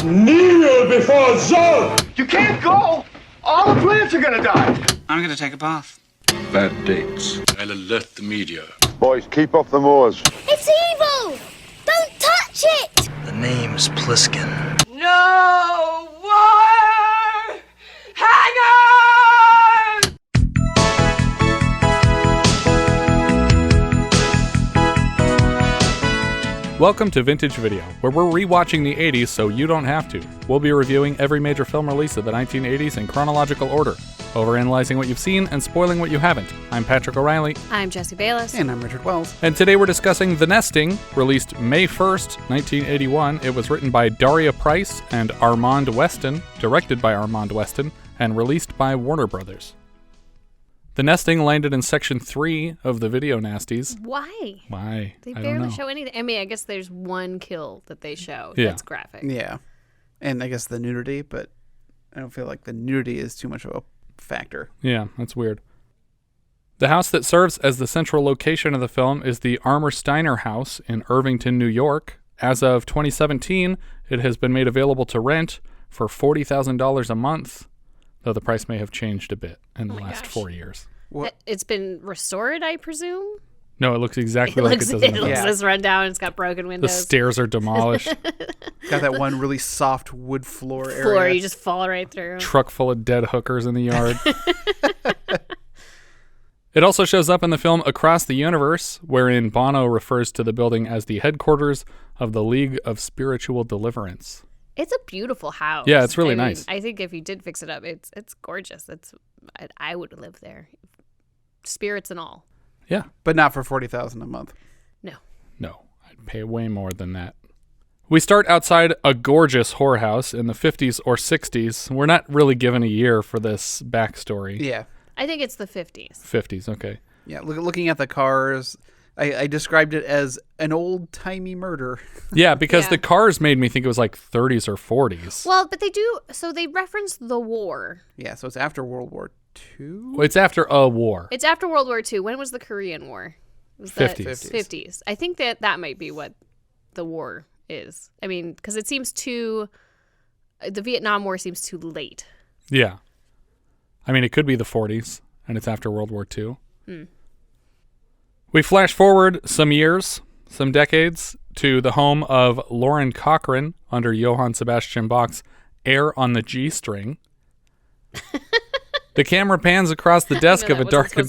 Kneel before Zod! You can't go! All the plants are gonna die! I'm gonna take a bath. Bad dates. I'll alert the media. Boys, keep off the moors. It's evil! Don't touch it! The name's Pliskin. No wire hanger! Welcome to Vintage Video, where we're rewatching the 80s so you don't have to. We'll be reviewing every major film release of the 1980s in chronological order, overanalyzing what you've seen and spoiling what you haven't. I'm Patrick O'Reilly. I'm Jesse Bayless. And I'm Richard Wells. And today we're discussing The Nesting, released May 1st, 1981. It was written by Daria Price and Armand Weston, directed by Armand Weston, and released by Warner Brothers. The Nesting landed in Section 3 of the Video Nasties. Why? Why? They I barely don't know. show anything. I mean, I guess there's one kill that they show Yeah. that's graphic. Yeah. And I guess the nudity, but I don't feel like the nudity is too much of a factor. Yeah, that's weird. The house that serves as the central location of the film is the Armour Steiner House in Irvington, New York. As of 2017, it has been made available to rent for $40,000 a month, though the price may have changed a bit in the last 4 years. What? It's been restored, I presume? No, it looks exactly like it does in the It film. looks this rundown. It's got broken The windows. stairs are demolished. Got that one really soft wood floor area. Floor, you just fall right through. Truck full of dead hookers in the yard. It also shows up in the film Across the Universe, wherein Bono refers to the building as the headquarters of the League of Spiritual Deliverance. It's a beautiful house. Yeah, it's really I mean, nice. I think if you did fix it up, it's gorgeous. I would live there. Spirits and all. Yeah. But not for $40,000 a month. No, I'd pay way more than that. We start outside a gorgeous whorehouse in the 50s or 60s. We're not really given a year for this backstory. Yeah. I think it's the 50s. 50s, okay. Yeah. Looking at the cars, I described it as an old-timey murder. Yeah, because Yeah. the cars made me think it was like 30s or 40s. Well, but they reference the war. Yeah, so it's after World War II? It's after a war. It's after World War II. When was the Korean War? Was 50s. 50s. I think that might be what the war is. I mean, because it seems the Vietnam War seems too late. Yeah. I mean, it could be the 40s, and it's after World War II. We flash forward some years, some decades, to the home of Lauren Cochran under Johann Sebastian Bach's Air on the G String. The camera pans across the desk of a darkened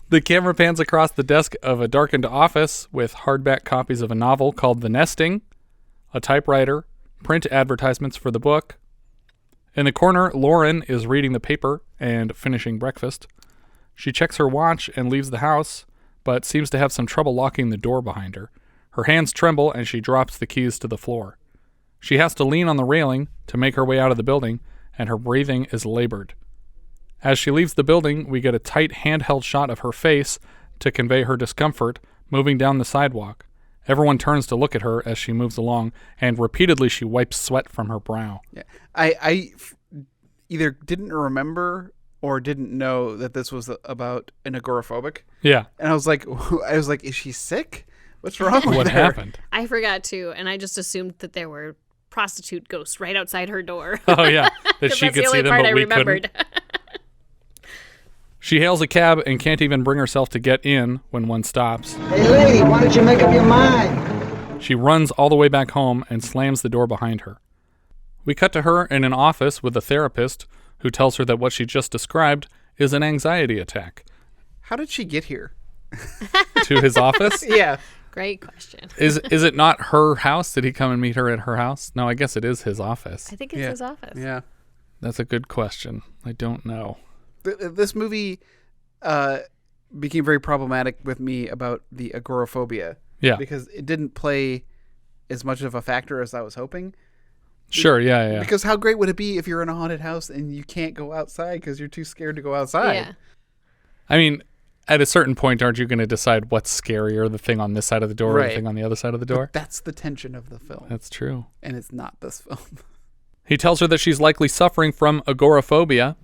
The camera pans across the desk of a darkened office with hardback copies of a novel called The Nesting, a typewriter, print advertisements for the book. In the corner, Lauren is reading the paper and finishing breakfast. She checks her watch and leaves the house, but seems to have some trouble locking the door behind her. Her hands tremble and she drops the keys to the floor. She has to lean on the railing to make her way out of the building, and her breathing is labored. As she leaves the building, we get a tight handheld shot of her face to convey her discomfort moving down the sidewalk. Everyone turns to look at her as she moves along, and repeatedly she wipes sweat from her brow. Yeah. I either didn't remember or didn't know that this was about an agoraphobic. Yeah. And I was like, is she sick? What's wrong with What her? happened? I forgot too, and I just assumed that there were prostitute ghosts right outside her door. Oh, yeah. That 'Cause she that's could the see only them, part but I we remembered. couldn't. She hails a cab and can't even bring herself to get in when one stops. Hey, lady, why don't you make up your mind? She runs all the way back home and slams the door behind her. We cut to her in an office with a therapist who tells her that what she just described is an anxiety attack. How did she get here? To his office? Yeah. Great question. Is it not her house? Did he come and meet her at her house? No, I guess it is his office. I think it's his office. Yeah. That's a good question. I don't know. This movie became very problematic with me about the agoraphobia. Yeah. Because it didn't play as much of a factor as I was hoping. Sure, yeah. Because how great would it be if you're in a haunted house and you can't go outside because you're too scared to go outside? Yeah. I mean, at a certain point, aren't you going to decide what's scarier, the thing on this side of the door or the thing on the other side of the door? But that's the tension of the film. That's true. And it's not this film. He tells her that she's likely suffering from agoraphobia.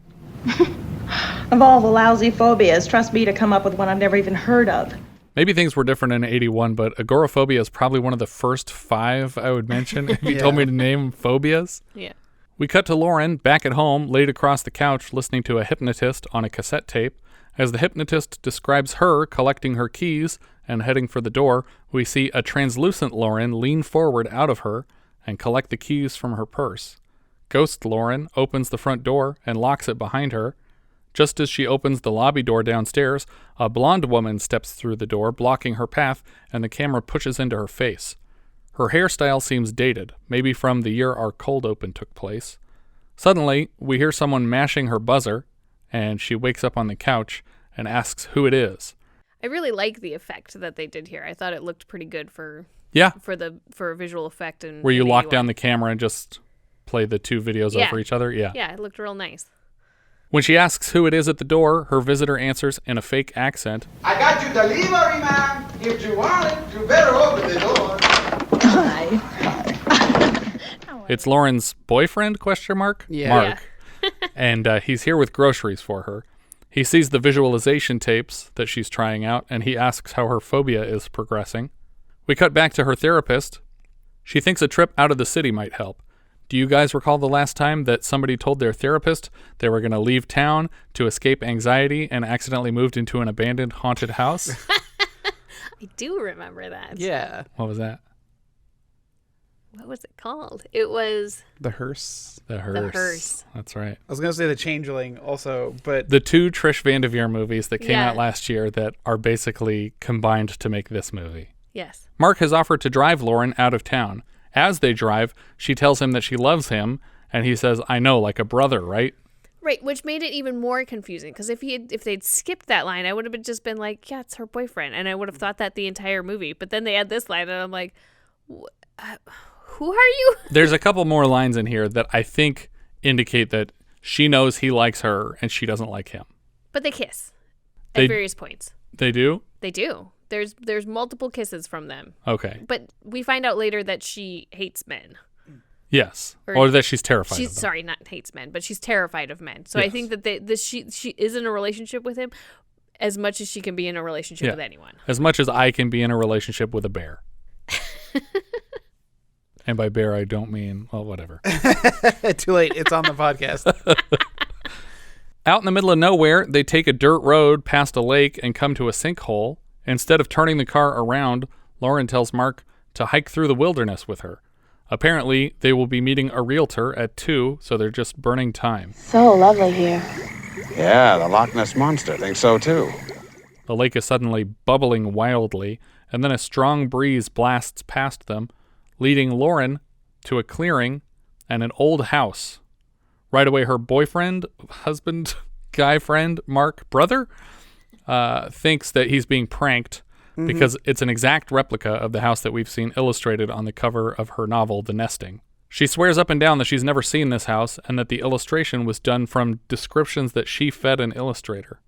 Of all the lousy phobias, trust me to come up with one I've never even heard of. Maybe things were different in 81, but agoraphobia is probably one of the first 5 I would mention if you told me to name phobias. Yeah. We cut to Lauren, back at home, laid across the couch, listening to a hypnotist on a cassette tape. As the hypnotist describes her collecting her keys and heading for the door, we see a translucent Lauren lean forward out of her and collect the keys from her purse. Ghost Lauren opens the front door and locks it behind her. Just as she opens the lobby door downstairs, a blonde woman steps through the door, blocking her path, and the camera pushes into her face. Her hairstyle seems dated, maybe from the year our cold open took place. Suddenly, we hear someone mashing her buzzer, and she wakes up on the couch and asks who it is. I really like the effect that they did here. I thought it looked pretty good for a visual effect. And where you lock down the camera and just play the 2 videos over each other. Yeah, it looked real nice. When she asks who it is at the door, her visitor answers in a fake accent. I got you delivery, ma'am. If you want it, you better open the door. It's Lauren's boyfriend, ? Yeah. Mark. And he's here with groceries for her. He sees the visualization tapes that she's trying out, and he asks how her phobia is progressing. We cut back to her therapist. She thinks a trip out of the city might help. Do you guys recall the last time that somebody told their therapist they were going to leave town to escape anxiety and accidentally moved into an abandoned haunted house? I do remember that. Yeah. What was that? What was it called? It was... The Hearse. The Hearse. That's right. I was going to say The Changeling also, but... The 2 Trish Van Devere movies that came out last year that are basically combined to make this movie. Yes. Mark has offered to drive Lauren out of town. As they drive, she tells him that she loves him, and he says, I know, like a brother, right? Right, which made it even more confusing, because if they'd skipped that line, I would have just been like, yeah, it's her boyfriend, and I would have thought that the entire movie. But then they add this line, and I'm like, who are you? There's a couple more lines in here that I think indicate that she knows he likes her, and she doesn't like him. But they kiss at various points. They do? They do. There's multiple kisses from them. Okay. But we find out later that she hates men. Yes. Or that she's terrified of them. Sorry, not hates men, but she's terrified of men. So yes. I think that she is in a relationship with him as much as she can be in a relationship with anyone. As much as I can be in a relationship with a bear. And by bear, I don't mean, well, whatever. Too late. It's on the podcast. Out in the middle of nowhere, they take a dirt road past a lake and come to a sinkhole. Instead of turning the car around, Lauren tells Mark to hike through the wilderness with her. Apparently, they will be meeting a realtor at 2, so they're just burning time. So lovely here. Yeah, the Loch Ness Monster thinks so too. The lake is suddenly bubbling wildly, and then a strong breeze blasts past them, leading Lauren to a clearing and an old house. Right away, her boyfriend, husband, guy friend, Mark, brother, thinks that he's being pranked because it's an exact replica of the house that we've seen illustrated on the cover of her novel, The Nesting. She swears up and down that she's never seen this house and that the illustration was done from descriptions that she fed an illustrator.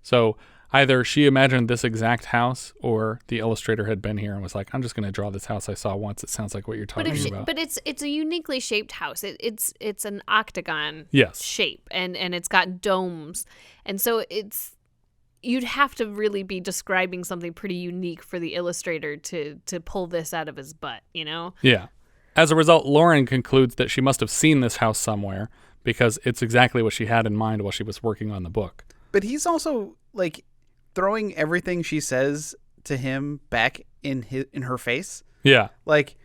So either she imagined this exact house or the illustrator had been here and was like, I'm just going to draw this house I saw once. It sounds like what you're talking about. But it's a uniquely shaped house. It's an octagon yes. shape and it's got domes. And so you'd have to really be describing something pretty unique for the illustrator to pull this out of his butt, you know? Yeah. As a result, Lauren concludes that she must have seen this house somewhere because it's exactly what she had in mind while she was working on the book. But he's also, like, throwing everything she says to him back in her face. Yeah. Like,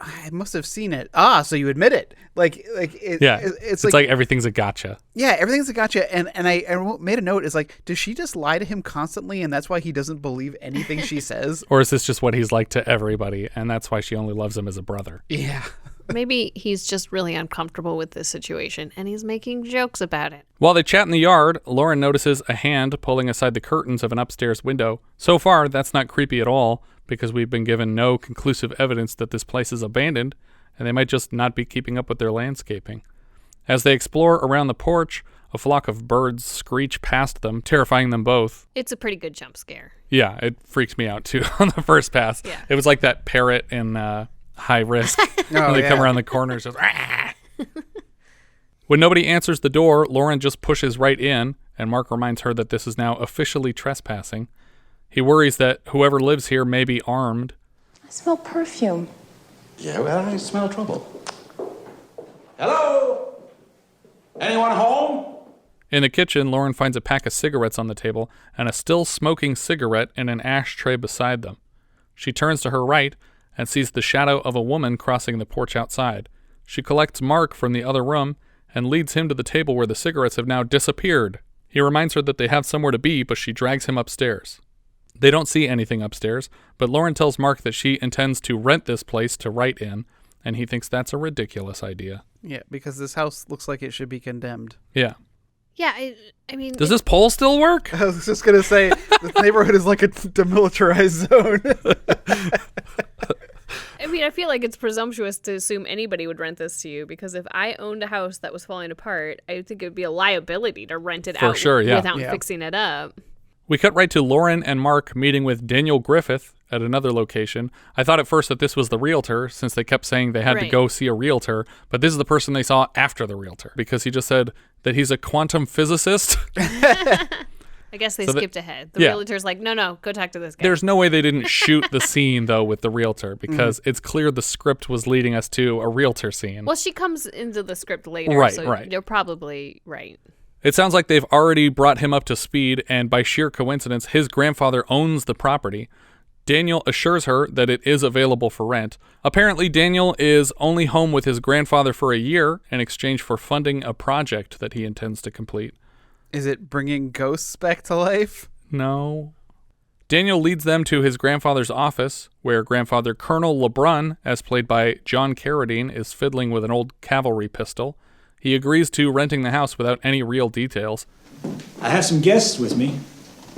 I must have seen it. So you admit it. It's like everything's a gotcha. Yeah, everything's a gotcha. And I made a note. Is like, does she just lie to him constantly, and that's why he doesn't believe anything she says? Or is this just what he's like to everybody, and that's why she only loves him as a brother? Yeah. Maybe he's just really uncomfortable with this situation, and he's making jokes about it. While they chat in the yard, Lauren notices a hand pulling aside the curtains of an upstairs window. So far, that's not creepy at all, because we've been given no conclusive evidence that this place is abandoned, and they might just not be keeping up with their landscaping. As they explore around the porch, a flock of birds screech past them, terrifying them both. It's a pretty good jump scare. Yeah, it freaked me out too on the first pass. Yeah. It was like that parrot in High Risk when they come around the corners. Just, When nobody answers the door, Lauren just pushes right in, and Mark reminds her that this is now officially trespassing. He worries that whoever lives here may be armed. I smell perfume. Yeah, well, I smell trouble. Hello? Anyone home? In the kitchen, Lauren finds a pack of cigarettes on the table and a still smoking cigarette in an ashtray beside them. She turns to her right and sees the shadow of a woman crossing the porch outside. She collects Mark from the other room and leads him to the table where the cigarettes have now disappeared. He reminds her that they have somewhere to be, but she drags him upstairs. They don't see anything upstairs, but Lauren tells Mark that she intends to rent this place to write in, and he thinks that's a ridiculous idea. Yeah, because this house looks like it should be condemned. Yeah. Yeah, I mean... Does this poll still work? I was just going to say, this neighborhood is like a demilitarized zone. I mean, I feel like it's presumptuous to assume anybody would rent this to you, because if I owned a house that was falling apart, I think it would be a liability to rent it out without fixing it up. We cut right to Lauren and Mark meeting with Daniel Griffith at another location. I thought at first that this was the realtor, since they kept saying they had to go see a realtor, but this is the person they saw after the realtor, because he just said that he's a quantum physicist. I guess they skipped ahead. The realtor's like, no, go talk to this guy. There's no way they didn't shoot the scene, though, with the realtor, because it's clear the script was leading us to a realtor scene. Well, she comes into the script later, right. You're probably right. It sounds like they've already brought him up to speed, and by sheer coincidence, his grandfather owns the property. Daniel assures her that it is available for rent. Apparently, Daniel is only home with his grandfather for a year in exchange for funding a project that he intends to complete. Is it bringing ghosts back to life? No. Daniel leads them to his grandfather's office, where grandfather Colonel LeBrun, as played by John Carradine, is fiddling with an old cavalry pistol. He agrees to renting the house without any real details. I have some guests with me.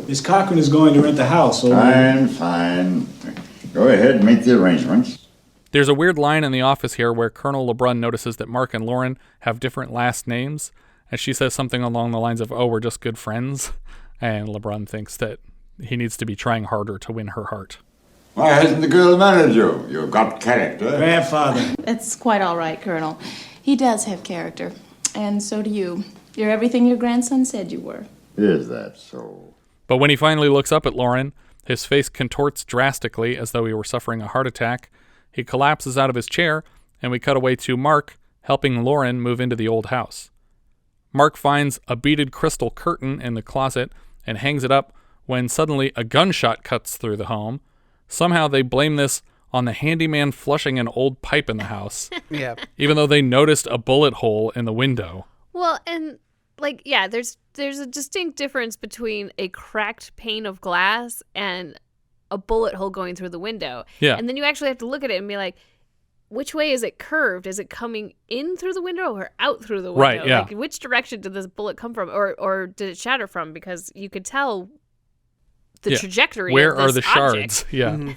Miss Cochran is going to rent the house. Fine. Go ahead and make the arrangements. There's a weird line in the office here where Colonel LeBrun notices that Mark and Lauren have different last names, and she says something along the lines of, we're just good friends. And LeBrun thinks that he needs to be trying harder to win her heart. Why hasn't the girl managed you? You've got character. Grandfather. That's quite all right, Colonel. He does have character. And so do you. You're everything your grandson said you were. Is that so? But when he finally looks up at Lauren, his face contorts drastically as though he were suffering a heart attack. He collapses out of his chair, and we cut away to Mark helping Lauren move into the old house. Mark finds a beaded crystal curtain in the closet and hangs it up when suddenly a gunshot cuts through the home. Somehow they blame this on the handyman flushing an old pipe in the house. Yeah. Even though they noticed a bullet hole in the window. Well, and there's a distinct difference between a cracked pane of glass and a bullet hole going through the window. Yeah. And then you actually have to look at it and be like, which way is it curved? Is it coming in through the window or out through the window? Right, yeah. Like, which direction did this bullet come from? Or did it shatter from? Because you could tell the trajectory Where of this are the object. shards? Yeah.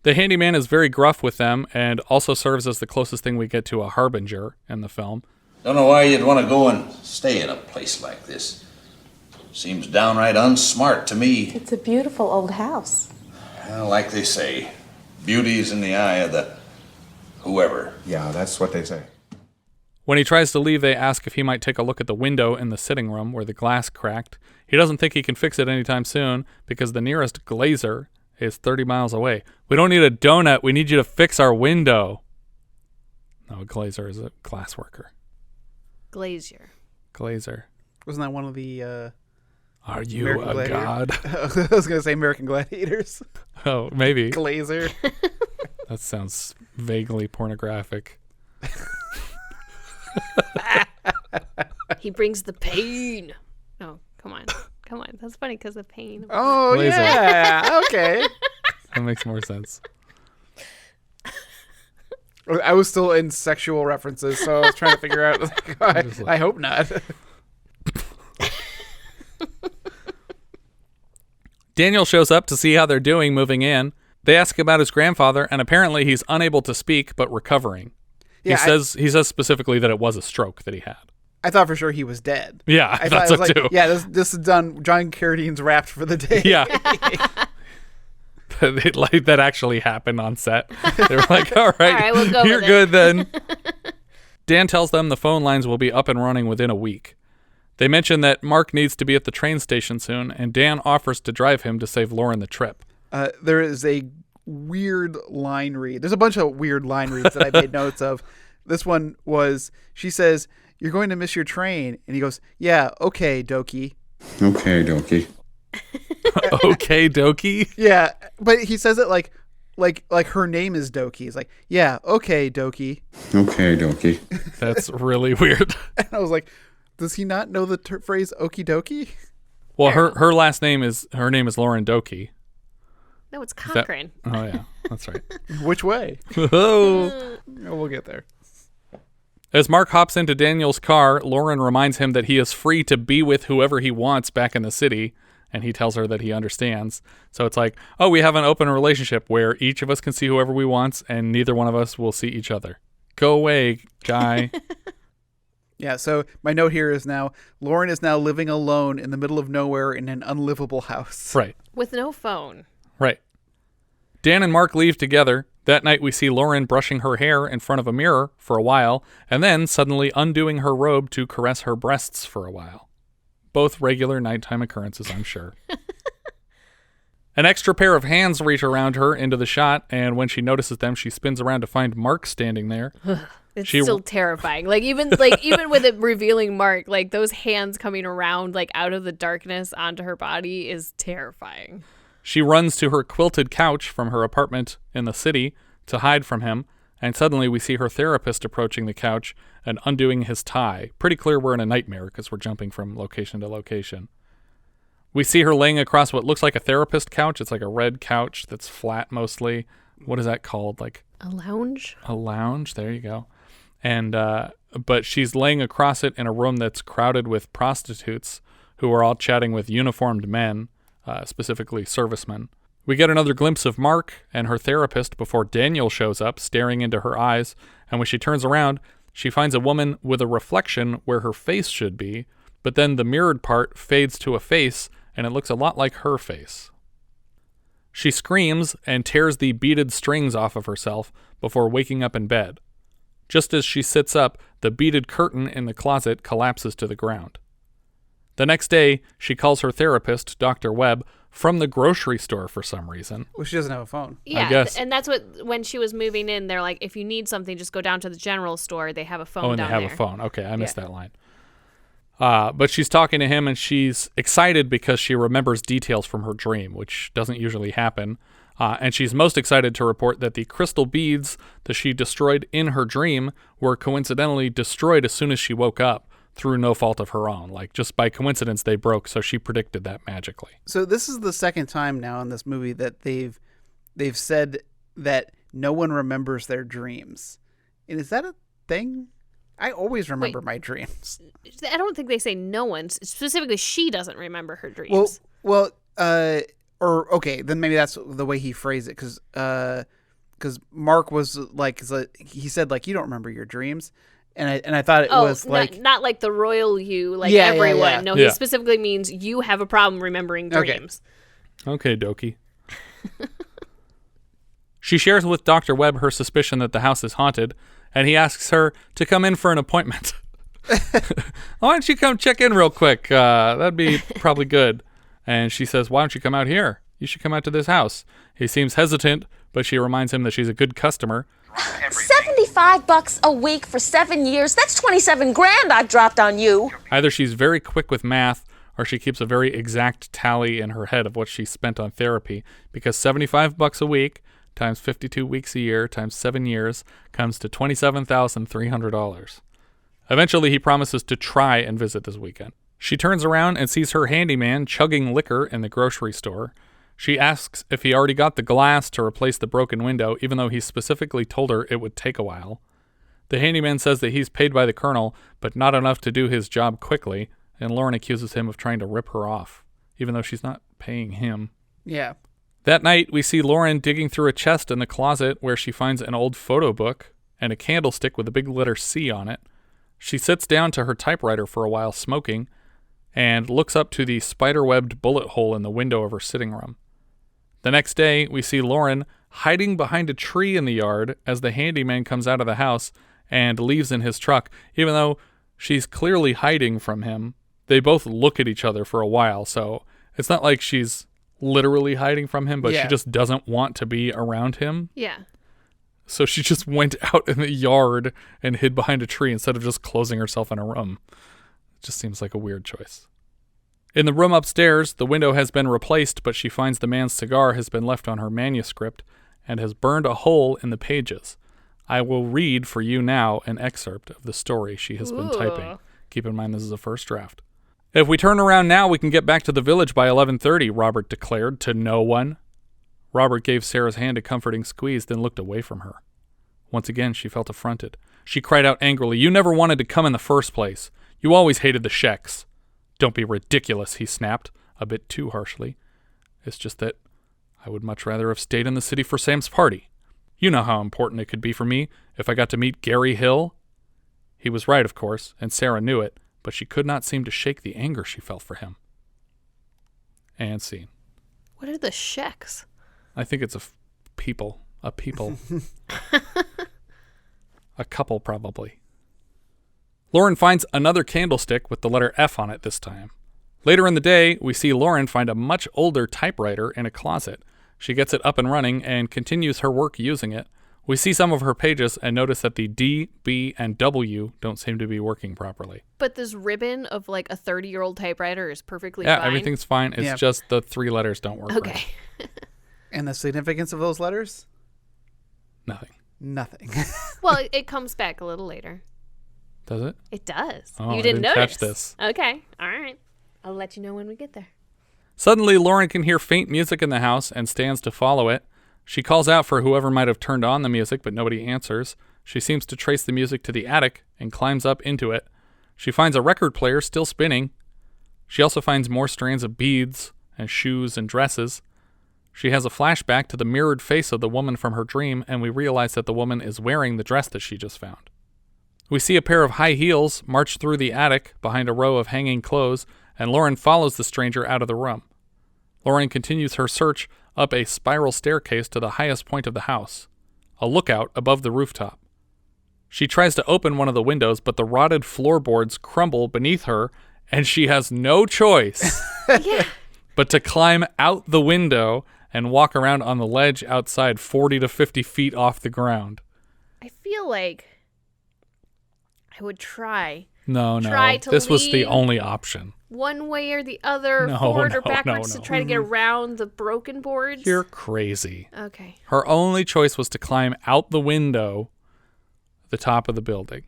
The handyman is very gruff with them and also serves as the closest thing we get to a harbinger in the film. Don't know why you'd want to go and stay in a place like this. Seems downright unsmart to me. It's a beautiful old house. Well, like they say, beauty's in the eye of the whoever. Yeah, that's what they say. When he tries to leave, they ask if he might take a look at the window in the sitting room where the glass cracked. He doesn't think he can fix it anytime soon because the nearest glazer is 30 miles away. We don't need a donut. We need you to fix our window. No, a glazer is a glass worker. Glazier. Glazer. Wasn't that one of the... Are you a god? I was going to say American Gladiators. Oh, maybe. Glazer. That sounds vaguely pornographic. He brings the pain. Oh, come on. That's funny because of pain. Oh, Glazer. yeah. Okay. That makes more sense. I was still in sexual references, so I was trying to figure out. I hope not. Daniel shows up to see how they're doing moving in. They ask about his grandfather, and apparently he's unable to speak but recovering. Yeah, he says specifically that it was a stroke that he had. I thought for sure he was dead. Yeah, I thought so too. Yeah, this is done. John Carradine's wrapped for the day. Yeah. That actually happened on set. They were like, all right we'll go you're with good then. Dan tells them the phone lines will be up and running within a week. They mention that Mark needs to be at the train station soon, and Dan offers to drive him to save Lauren the trip. There is a weird line read. There's a bunch of weird line reads that I made notes of. This one was, she says, "You're going to miss your train." And he goes, "Yeah, okay, Dokie." Okay, Dokie. Okay, Dokie? Yeah, but he says it like her name is Dokie. He's like, "Yeah, okay, Dokie." Okay, Dokie. That's really weird. And I was like, does he not know the phrase okie dokie? Well, her last name is Lauren Dokie. No, it's Cochran. Oh, yeah. That's right. Which way? Oh. We'll get there. As Mark hops into Daniel's car, Lauren reminds him that he is free to be with whoever he wants back in the city, and he tells her that he understands. So it's like, oh, we have an open relationship where each of us can see whoever we want, and neither one of us will see each other. Go away, guy. Yeah, so my note here is now, Lauren is now living alone in the middle of nowhere in an unlivable house. Right. With no phone. Right. Dan and Mark leave together. That night we see Lauren brushing her hair in front of a mirror for a while, and then suddenly undoing her robe to caress her breasts for a while. Both regular nighttime occurrences, I'm sure. An extra pair of hands reach around her into the shot, and when she notices them, she spins around to find Mark standing there. It's still terrifying. Even with it revealing Mark, like those hands coming around like out of the darkness onto her body is terrifying. She runs to her quilted couch from her apartment in the city to hide from him, and suddenly we see her therapist approaching the couch and undoing his tie. Pretty clear we're in a nightmare because we're jumping from location to location. We see her laying across what looks like a therapist couch. It's like a red couch that's flat mostly. What is that called? Like a lounge? A lounge. There you go. And but she's laying across it in a room that's crowded with prostitutes who are all chatting with uniformed men, specifically servicemen. We get another glimpse of Mark and her therapist before Daniel shows up, staring into her eyes, and when she turns around, she finds a woman with a reflection where her face should be, but then the mirrored part fades to a face, and it looks a lot like her face. She screams and tears the beaded strings off of herself before waking up in bed. Just as she sits up, the beaded curtain in the closet collapses to the ground. The next day, she calls her therapist, Dr. Webb, from the grocery store for some reason. Well, she doesn't have a phone. Yeah, I guess. And that's what, when she was moving in, they're like, if you need something, just go down to the general store. They have a phone down there. Oh, and they have a phone. Okay, I missed that line. But she's talking to him, and she's excited because she remembers details from her dream, which doesn't usually happen. And she's most excited to report that the crystal beads that she destroyed in her dream were coincidentally destroyed as soon as she woke up through no fault of her own. Like, just by coincidence, they broke, so she predicted that magically. So this is the second time now in this movie that they've said that no one remembers their dreams. And is that a thing? I always remember my dreams. I don't think they say no one. Specifically, she doesn't remember her dreams. Or okay, then maybe that's the way he phrased it, because Mark was like, he said like, you don't remember your dreams, and I thought it was like not like the royal you, like everyone. Yeah. No, he specifically means you have a problem remembering dreams. Okay, Dokie. She shares with Dr. Webb her suspicion that the house is haunted, and he asks her to come in for an appointment. Why don't you come check in real quick? That'd be probably good. And she says, why don't you come out here? You should come out to this house. He seems hesitant, but she reminds him that she's a good customer. $75 a week for 7 years. That's 27 grand I dropped on you. Either she's very quick with math, or she keeps a very exact tally in her head of what she spent on therapy, because $75 a week times 52 weeks a year times 7 years comes to $27,300. Eventually, he promises to try and visit this weekend. She turns around and sees her handyman chugging liquor in the grocery store. She asks if he already got the glass to replace the broken window, even though he specifically told her it would take a while. The handyman says that he's paid by the colonel, but not enough to do his job quickly, and Lauren accuses him of trying to rip her off, even though she's not paying him. Yeah. That night, we see Lauren digging through a chest in the closet where she finds an old photo book and a candlestick with a big letter C on it. She sits down to her typewriter for a while smoking, and looks up to the spider-webbed bullet hole in the window of her sitting room. The next day, we see Lauren hiding behind a tree in the yard as the handyman comes out of the house and leaves in his truck, even though she's clearly hiding from him they both look at each other for a while, so it's not like she's literally hiding from him, but she just doesn't want to be around him. Yeah. So she just went out in the yard and hid behind a tree instead of just closing herself in a room. It just seems like a weird choice. In the room upstairs, the window has been replaced, but she finds the man's cigar has been left on her manuscript and has burned a hole in the pages. I will read for you now an excerpt of the story she has been typing. Keep in mind this is a first draft. If we turn around now, we can get back to the village by 11:30, Robert declared to no one. Robert gave Sarah's hand a comforting squeeze, then looked away from her. Once again, she felt affronted. She cried out angrily, "You never wanted to come in the first place. You always hated the Shecks." "Don't be ridiculous," he snapped, a bit too harshly. "It's just that I would much rather have stayed in the city for Sam's party. You know how important it could be for me if I got to meet Gary Hill." He was right, of course, and Sarah knew it, but she could not seem to shake the anger she felt for him. And scene. What are the Shecks? I think it's a people. A couple, probably. Lauren finds another candlestick with the letter F on it this time. Later in the day, we see Lauren find a much older typewriter in a closet. She gets it up and running and continues her work using it. We see some of her pages and notice that the D, B, and W don't seem to be working properly. But this ribbon of like a 30-year-old typewriter is perfectly fine. Yeah, everything's fine. It's just the 3 letters don't work right. And the significance of those letters? Nothing. Well, it comes back a little later. Does it? It does. Oh, you didn't notice. Catch this. Okay. All right. I'll let you know when we get there. Suddenly, Lauren can hear faint music in the house and stands to follow it. She calls out for whoever might have turned on the music, but nobody answers. She seems to trace the music to the attic and climbs up into it. She finds a record player still spinning. She also finds more strands of beads and shoes and dresses. She has a flashback to the mirrored face of the woman from her dream, and we realize that the woman is wearing the dress that she just found. We see a pair of high heels march through the attic behind a row of hanging clothes, and Lauren follows the stranger out of the room. Lauren continues her search up a spiral staircase to the highest point of the house, a lookout above the rooftop. She tries to open one of the windows, but the rotted floorboards crumble beneath her, and she has no choice but to climb out the window and walk around on the ledge outside 40 to 50 feet off the ground. I feel like I would try. No. To this was the only option. One way or the other, forward or backwards to try to get around the broken boards. You're crazy. Okay. Her only choice was to climb out the window, the top of the building.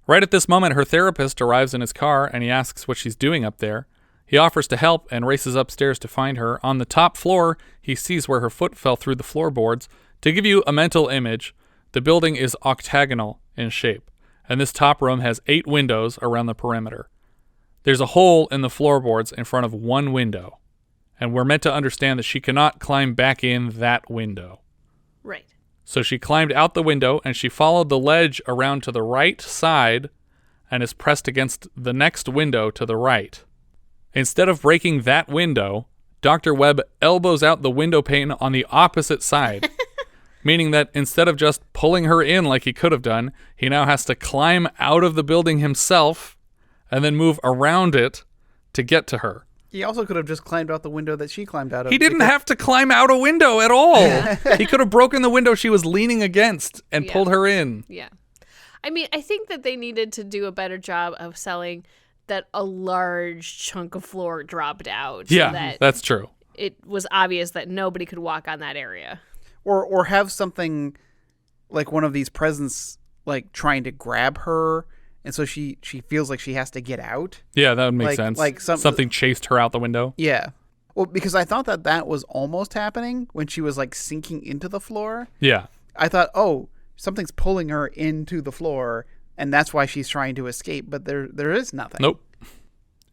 Right at this moment, her therapist arrives in his car and he asks what she's doing up there. He offers to help and races upstairs to find her. On the top floor, he sees where her foot fell through the floorboards. To give you a mental image, the building is octagonal in shape, and this top room has 8 windows around the perimeter. There's a hole in the floorboards in front of one window, and we're meant to understand that she cannot climb back in that window. Right. So she climbed out the window, and she followed the ledge around to the right side and is pressed against the next window to the right. Instead of breaking that window, Dr. Webb elbows out the window pane on the opposite side, meaning that instead of just pulling her in like he could have done, he now has to climb out of the building himself and then move around it to get to her. He also could have just climbed out the window that she climbed out of. He didn't have to climb out a window at all. He could have broken the window she was leaning against and pulled her in. Yeah. I mean, I think that they needed to do a better job of selling that a large chunk of floor dropped out. Yeah, so that that's true. It was obvious that nobody could walk on that area. Or have something like one of these presents like trying to grab her, and so she feels like she has to get out. Yeah, that would make sense. Like something chased her out the window. Yeah. Well, because I thought that was almost happening when she was like sinking into the floor. Yeah. I thought, oh, something's pulling her into the floor, and that's why she's trying to escape, but there is nothing. Nope.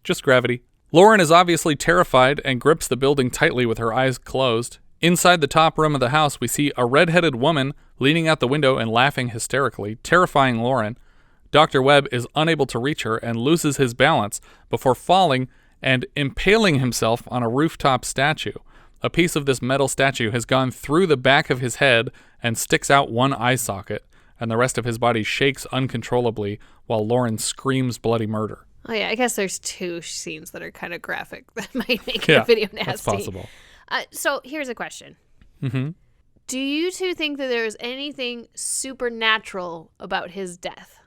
Just gravity. Lauren is obviously terrified and grips the building tightly with her eyes closed. Inside the top room of the house, we see a red-headed woman leaning out the window and laughing hysterically, terrifying Lauren. Dr. Webb is unable to reach her and loses his balance before falling and impaling himself on a rooftop statue. A piece of this metal statue has gone through the back of his head and sticks out one eye socket, and the rest of his body shakes uncontrollably while Lauren screams bloody murder. Oh, yeah, I guess there's 2 scenes that are kind of graphic that might make a video nasty. That's possible. So here's a question. Mm-hmm. Do you 2 think that there was anything supernatural about his death?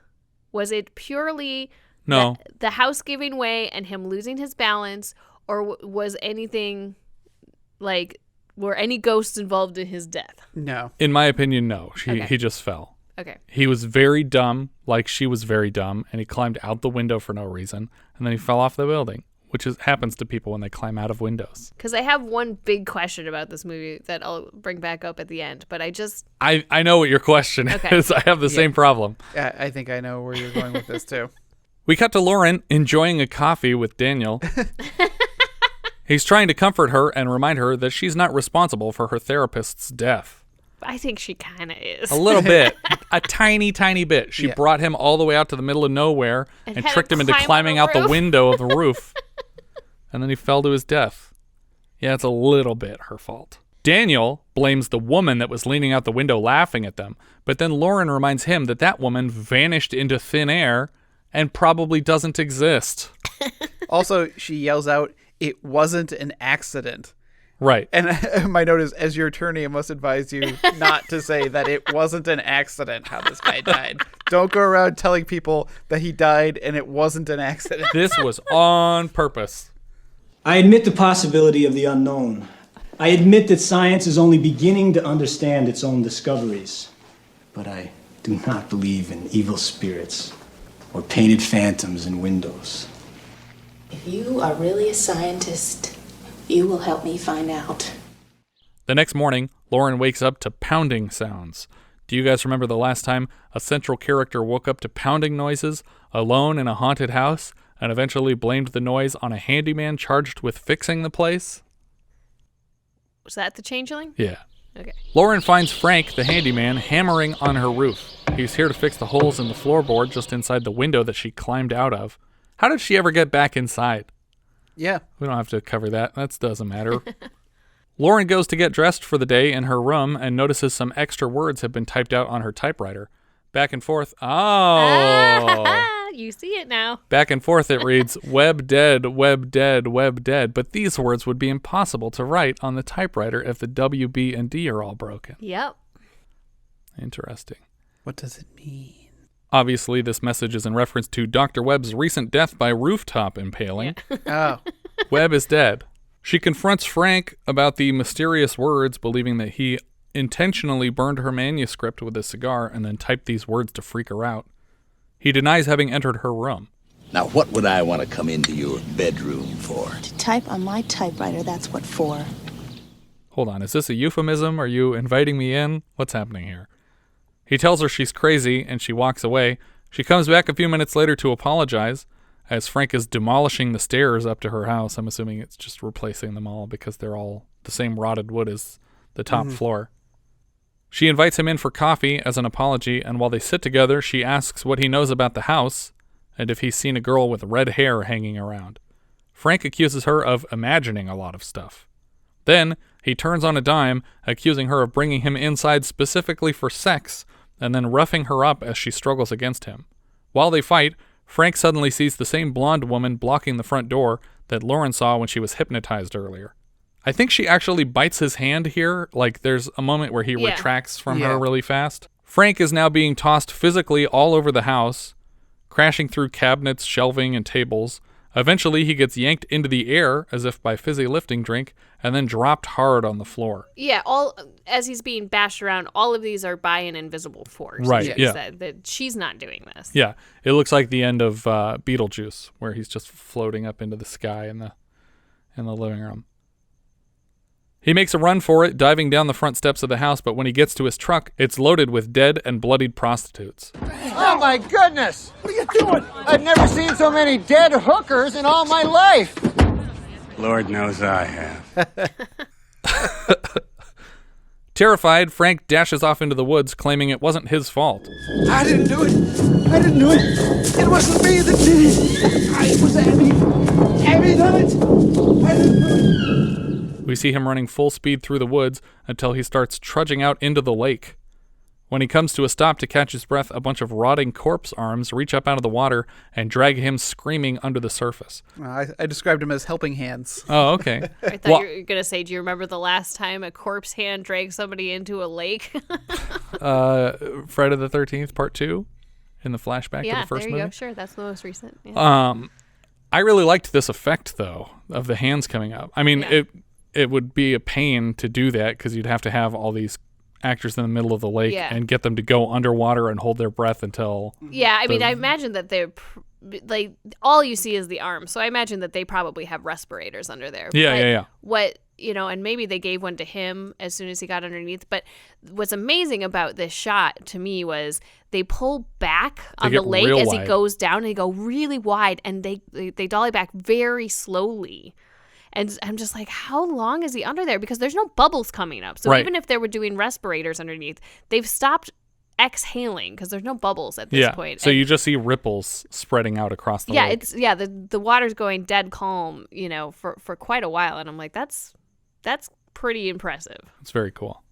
Was it purely the house giving way and him losing his balance, or was anything like, were any ghosts involved in his death? No. In my opinion, no. He just fell. Okay. He was very dumb, like she was very dumb, and he climbed out the window for no reason, and then he fell off the building, which happens to people when they climb out of windows. Because I have one big question about this movie that I'll bring back up at the end, but I know what your question is. I have the same problem. Yeah, I think I know where you're going with this, too. We cut to Lauren enjoying a coffee with Daniel. He's trying to comfort her and remind her that she's not responsible for her therapist's death. I think she kind of is. A little bit. A tiny, tiny bit. She brought him all the way out to the middle of nowhere and tricked him into climbing out the window of the roof. And then he fell to his death. Yeah, it's a little bit her fault. Daniel blames the woman that was leaning out the window laughing at them. But then Lauren reminds him that woman vanished into thin air and probably doesn't exist. Also, she yells out, "It wasn't an accident." Right. And my note is, as your attorney, I must advise you not to say that it wasn't an accident how this guy died. Don't go around telling people that he died and it wasn't an accident. This was on purpose. I admit the possibility of the unknown. I admit that science is only beginning to understand its own discoveries. But I do not believe in evil spirits or painted phantoms in windows. If you are really a scientist, you will help me find out. The next morning, Lauren wakes up to pounding sounds. Do you guys remember the last time a central character woke up to pounding noises alone in a haunted house and eventually blamed the noise on a handyman charged with fixing the place? Was that the changeling? Yeah. Okay. Lauren finds Frank, the handyman, hammering on her roof. He's here to fix the holes in the floorboard just inside the window that she climbed out of. How did she ever get back inside? Yeah. We don't have to cover that. That doesn't matter. Lauren goes to get dressed for the day in her room and notices some extra words have been typed out on her typewriter. Back and forth. Oh. You see it now. Back and forth it reads, Webb dead, Webb dead, Webb dead. But these words would be impossible to write on the typewriter if the W, B, and D are all broken. Yep. Interesting. What does it mean? Obviously, this message is in reference to Dr. Webb's recent death by rooftop impaling. Yeah. Oh. Webb is dead. She confronts Frank about the mysterious words, believing that he intentionally burned her manuscript with a cigar and then typed these words to freak her out. He denies having entered her room. Now, what would I want to come into your bedroom for? To type on my typewriter, that's what for. Hold on, is this a euphemism? Are you inviting me in? What's happening here? He tells her she's crazy, and she walks away. She comes back a few minutes later to apologize, as Frank is demolishing the stairs up to her house. I'm assuming it's just replacing them all because they're all the same rotted wood as the top floor. She invites him in for coffee as an apology, and while they sit together, she asks what he knows about the house and if he's seen a girl with red hair hanging around. Frank accuses her of imagining a lot of stuff. Then he turns on a dime, accusing her of bringing him inside specifically for sex, and then roughing her up as she struggles against him. While they fight, Frank suddenly sees the same blonde woman blocking the front door that Lauren saw when she was hypnotized earlier. I think she actually bites his hand here, like there's a moment where he retracts from her really fast. Frank is now being tossed physically all over the house, crashing through cabinets, shelving, and tables. Eventually, he gets yanked into the air, as if by fizzy lifting drink, and then dropped hard on the floor. Yeah, all as he's being bashed around, all of these are by an invisible force. Right, yeah. Said, that she's not doing this. Yeah, it looks like the end of Beetlejuice, where he's just floating up into the sky in the living room. He makes a run for it, diving down the front steps of the house, but when he gets to his truck, it's loaded with dead and bloodied prostitutes. Oh my goodness! What are you doing? I've never seen so many dead hookers in all my life. Lord knows I have. Terrified, Frank dashes off into the woods, claiming it wasn't his fault. I didn't do it. I didn't do it. It wasn't me that did it. It was Abby. Abby done it. I didn't do it. We see him running full speed through the woods until he starts trudging out into the lake. When he comes to a stop to catch his breath, a bunch of rotting corpse arms reach up out of the water and drag him screaming under the surface. I described him as helping hands. Oh, okay. I thought you were going to say, do you remember the last time a corpse hand dragged somebody into a lake? Friday the 13th, part 2, in the flashback of the first movie. Yeah, there you go. Sure, that's the most recent. Yeah. I really liked this effect, though, of the hands coming up. I mean, it would be a pain to do that because you'd have to have all these actors in the middle of the lake and get them to go underwater and hold their breath until... Yeah, I mean, I imagine that they're... Like, all you see is the arm, so I imagine that they probably have respirators under there. Yeah. What, and maybe they gave one to him as soon as he got underneath, but what's amazing about this shot to me was they pull back on the lake as he goes down, and they go really wide, and they dolly back very slowly. And I'm just like, how long is he under there? Because there's no bubbles coming up. So even if they were doing respirators underneath, they've stopped exhaling because there's no bubbles at this point. So you just see ripples spreading out across the lake. The water's going dead calm, for quite a while. And I'm like, that's pretty impressive. It's very cool.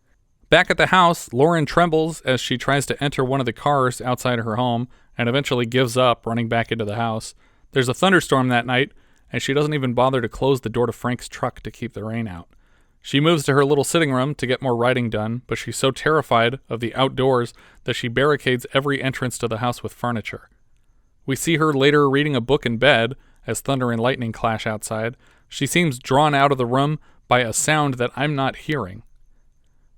Back at the house, Lauren trembles as she tries to enter one of the cars outside her home and eventually gives up, running back into the house. There's a thunderstorm that night, and she doesn't even bother to close the door to Frank's truck to keep the rain out. She moves to her little sitting room to get more writing done, but she's so terrified of the outdoors that she barricades every entrance to the house with furniture. We see her later reading a book in bed as thunder and lightning clash outside. She seems drawn out of the room by a sound that I'm not hearing.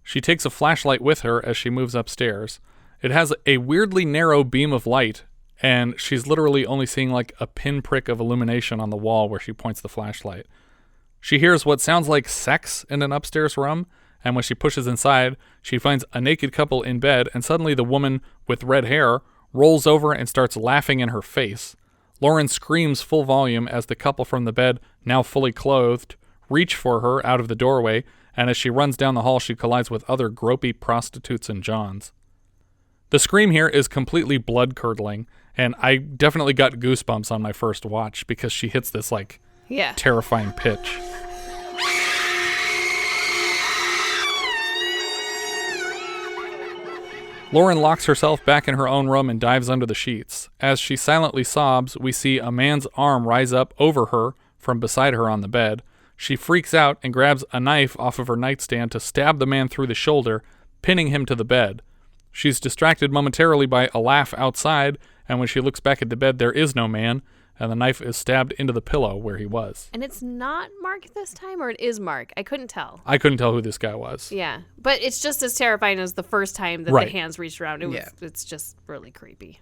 She takes a flashlight with her as she moves upstairs. It has a weirdly narrow beam of light, and she's literally only seeing like a pinprick of illumination on the wall where she points the flashlight. She hears what sounds like sex in an upstairs room, and when she pushes inside, she finds a naked couple in bed, and suddenly the woman with red hair rolls over and starts laughing in her face. Lauren screams full volume as the couple from the bed, now fully clothed, reach for her out of the doorway, and as she runs down the hall, she collides with other gropey prostitutes and Johns. The scream here is completely blood-curdling, and I definitely got goosebumps on my first watch because she hits this, terrifying pitch. Lauren locks herself back in her own room and dives under the sheets. As she silently sobs, we see a man's arm rise up over her from beside her on the bed. She freaks out and grabs a knife off of her nightstand to stab the man through the shoulder, pinning him to the bed. She's distracted momentarily by a laugh outside, and when she looks back at the bed, there is no man, and the knife is stabbed into the pillow where he was. And it's not Mark this time, or it is Mark? I couldn't tell. I couldn't tell who this guy was. Yeah, but it's just as terrifying as the first time that the hands reached around. It's just really creepy.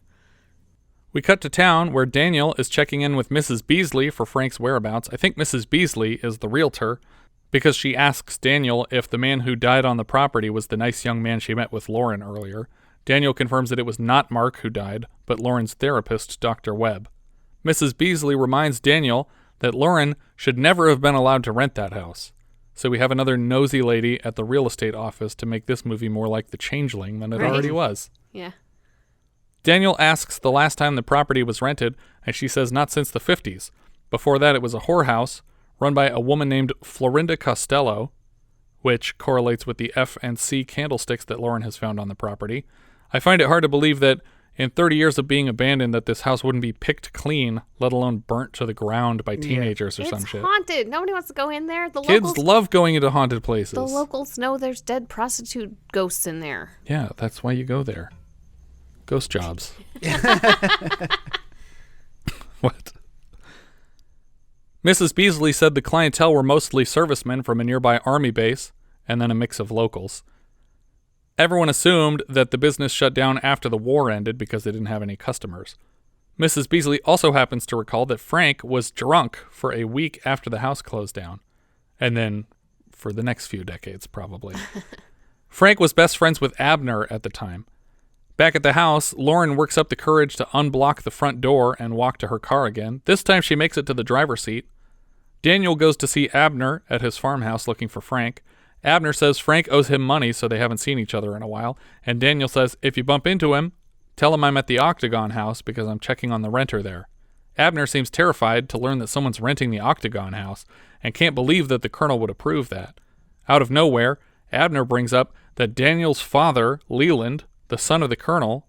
We cut to town where Daniel is checking in with Mrs. Beasley for Frank's whereabouts. I think Mrs. Beasley is the realtor because she asks Daniel if the man who died on the property was the nice young man she met with Lauren earlier. Daniel confirms that it was not Mark who died, but Lauren's therapist, Dr. Webb. Mrs. Beasley reminds Daniel that Lauren should never have been allowed to rent that house. So we have another nosy lady at the real estate office to make this movie more like The Changeling than it already was. Yeah. Daniel asks the last time the property was rented, and she says not since the 50s. Before that, it was a whorehouse run by a woman named Florinda Costello, which correlates with the F and C candlesticks that Lauren has found on the property. I find it hard to believe that in 30 years of being abandoned that this house wouldn't be picked clean, let alone burnt to the ground by teenagers or some shit. It's haunted. Nobody wants to go in there. Kids love going into haunted places. The locals know there's dead prostitute ghosts in there. Yeah, that's why you go there. Ghost jobs. What? Mrs. Beasley said the clientele were mostly servicemen from a nearby army base, and then a mix of locals. Everyone assumed that the business shut down after the war ended because they didn't have any customers. Mrs. Beasley also happens to recall that Frank was drunk for a week after the house closed down, and then for the next few decades, probably. Frank was best friends with Abner at the time. Back at the house, Lauren works up the courage to unblock the front door and walk to her car again. This time she makes it to the driver's seat. Daniel goes to see Abner at his farmhouse looking for Frank. Abner says Frank owes him money, so they haven't seen each other in a while. And Daniel says, if you bump into him, tell him I'm at the Octagon house because I'm checking on the renter there. Abner seems terrified to learn that someone's renting the Octagon house and can't believe that the colonel would approve that. Out of nowhere, Abner brings up that Daniel's father, Leland, the son of the colonel,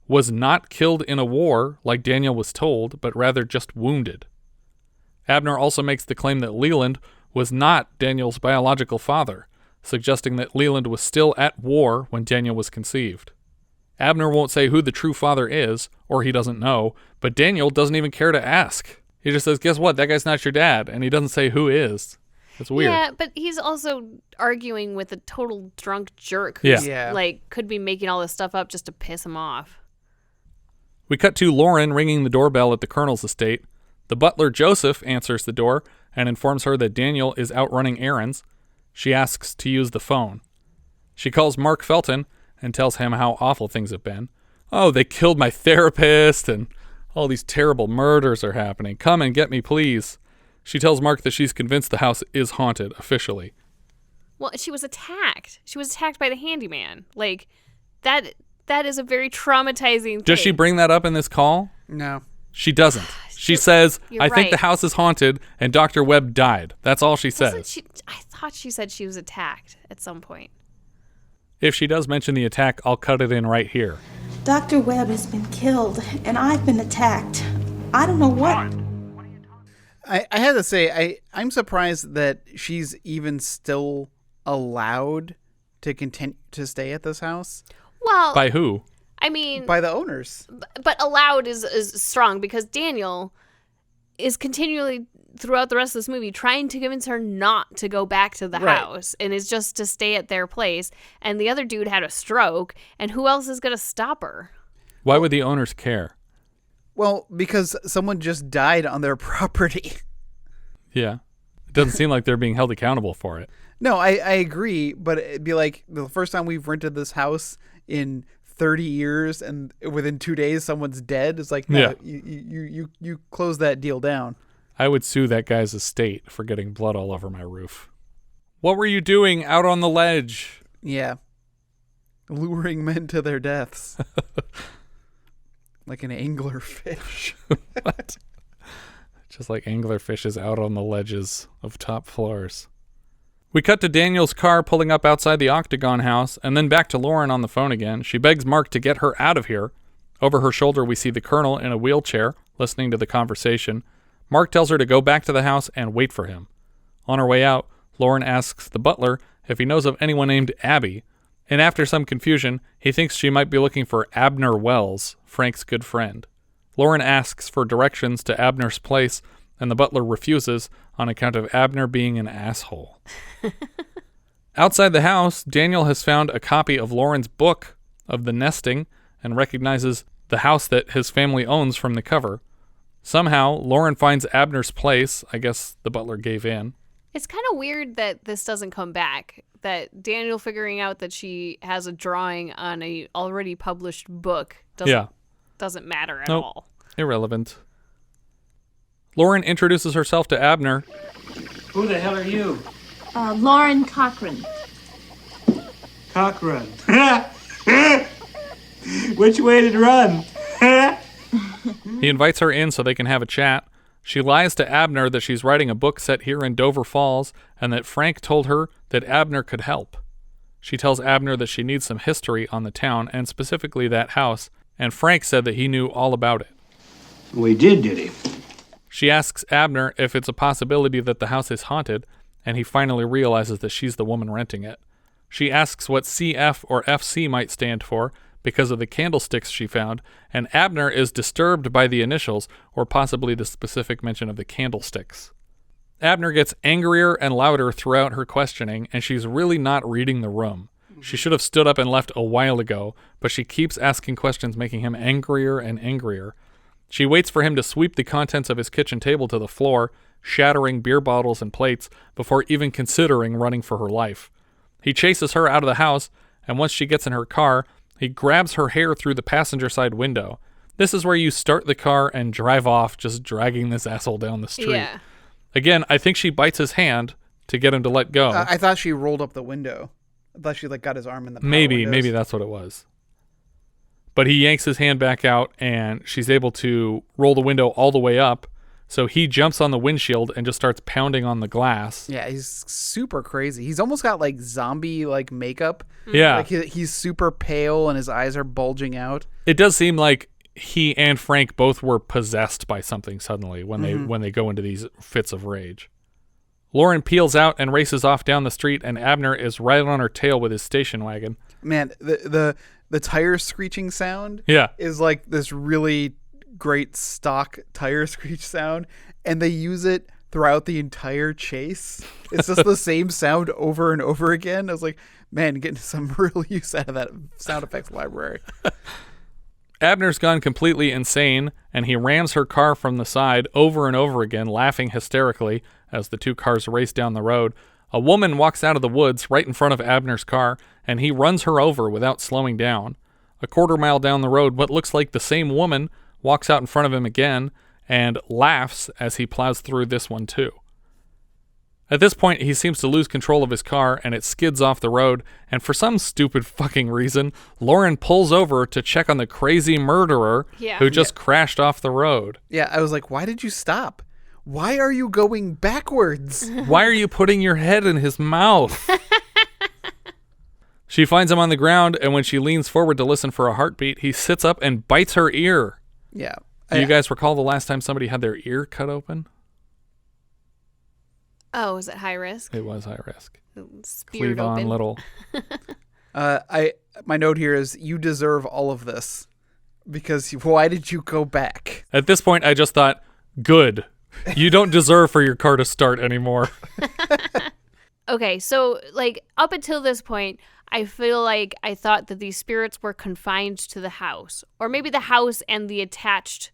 was not killed in a war like Daniel was told, but rather just wounded. Abner also makes the claim that Leland was not Daniel's biological father, suggesting that Leland was still at war when Daniel was conceived. Abner won't say who the true father is, or he doesn't know, but Daniel doesn't even care to ask. He just says, guess what, that guy's not your dad, and he doesn't say who is. It's weird. Yeah, but he's also arguing with a total drunk jerk who's could be making all this stuff up just to piss him off. We cut to Lauren ringing the doorbell at the colonel's estate. The butler, Joseph, answers the door and informs her that Daniel is out running errands. She asks to use the phone. She calls Mark Felton and tells him how awful things have been. Oh, they killed my therapist and all these terrible murders are happening. Come and get me, please. She tells Mark that she's convinced the house is haunted officially. Well, she was attacked. She was attacked by the handyman. Like, that is a very traumatizing thing. Does she bring that up in this call? No. She doesn't. She says, I think right. the house is haunted and Dr. Webb died. That's all she says. I thought she said she was attacked at some point. If she does mention the attack, I'll cut it in right here. Dr. Webb has been killed, and I've been attacked. I don't know what. I had to say, I'm surprised that she's even still allowed to continue to stay at this house. Well, by who? I mean, by the owners. But allowed is strong because Daniel is continually throughout the rest of this movie trying to convince her not to go back to the house and is just to stay at their place. And the other dude had a stroke, and who else is going to stop her? Why would the owners care? Well, because someone just died on their property. Yeah. It doesn't seem like they're being held accountable for it. No, I agree, but it'd be like the first time we've rented this house in 30 years and within 2 days someone's dead. It's like, no, you close that deal down. I would sue that guy's estate for getting blood all over my roof. What were you doing out on the ledge? Yeah. Luring men to their deaths. Like an anglerfish. What? Just like anglerfishes out on the ledges of top floors. We cut to Daniel's car pulling up outside the Octagon house, and then back to Lauren on the phone again. She begs Mark to get her out of here. Over her shoulder, we see the colonel in a wheelchair, listening to the conversation. Mark tells her to go back to the house and wait for him. On her way out, Lauren asks the butler if he knows of anyone named Abby, and after some confusion, he thinks she might be looking for Abner Wells, Frank's good friend. Lauren asks for directions to Abner's place, and the butler refuses on account of Abner being an asshole. Outside the house, Daniel has found a copy of Lauren's book of the nesting and recognizes the house that his family owns from the cover. Somehow, Lauren finds Abner's place. I guess the butler gave in. It's kind of weird that this doesn't come back, that Daniel figuring out that she has a drawing on a already published book doesn't matter at all. Irrelevant. Lauren introduces herself to Abner. Who the hell are you? Lauren Cochran. Cochran. Which way did it run? He invites her in so they can have a chat. She lies to Abner that she's writing a book set here in Dover Falls and that Frank told her that Abner could help. She tells Abner that she needs some history on the town and specifically that house, and Frank said that he knew all about it. Well, he did he? She asks Abner if it's a possibility that the house is haunted, and he finally realizes that she's the woman renting it. She asks what CF or FC might stand for because of the candlesticks she found, and Abner is disturbed by the initials or possibly the specific mention of the candlesticks. Abner gets angrier and louder throughout her questioning, and she's really not reading the room. She should have stood up and left a while ago, but she keeps asking questions, making him angrier and angrier. She waits for him to sweep the contents of his kitchen table to the floor, shattering beer bottles and plates before even considering running for her life. He chases her out of the house, and once she gets in her car, he grabs her hair through the passenger side window. This is where you start the car and drive off, just dragging this asshole down the street. Yeah. Again, I think she bites his hand to get him to let go. I thought she rolled up the window. I thought she got his arm in the power Maybe windows. that's what it was. But he yanks his hand back out, and she's able to roll the window all the way up. So he jumps on the windshield and just starts pounding on the glass. Yeah, he's super crazy. He's almost got like zombie like makeup. Yeah. Like he's super pale and his eyes are bulging out. It does seem like he and Frank both were possessed by something suddenly when they go into these fits of rage. Lauren peels out and races off down the street, and Abner is right on her tail with his station wagon. Man, the tire screeching sound is like this really great stock tire screech sound, and they use it throughout the entire chase. It's just the same sound over and over again. I was like, man, getting some real use out of that sound effects library. Abner's gone completely insane, and he rams her car from the side over and over again, laughing hysterically as the two cars race down the road. A woman walks out of the woods right in front of Abner's car, and he runs her over without slowing down. A quarter mile down the road, what looks like the same woman walks out in front of him again and laughs as he plows through this one too. At this point, he seems to lose control of his car, and it skids off the road, and for some stupid fucking reason, Lauren pulls over to check on the crazy murderer who just crashed off the road. Yeah, I was like, why did you stop? Why are you going backwards? Why are you putting your head in his mouth? She finds him on the ground, and when she leans forward to listen for a heartbeat, he sits up and bites her ear. Yeah. Do you guys recall the last time somebody had their ear cut open? Oh, was it high risk? It was high risk. Speared Cleave on open. little. My note here is you deserve all of this because why did you go back? At this point, I just thought, good. You don't deserve for your car to start anymore. Okay, so like up until this point, I feel like I thought that these spirits were confined to the house, or maybe the house and the attached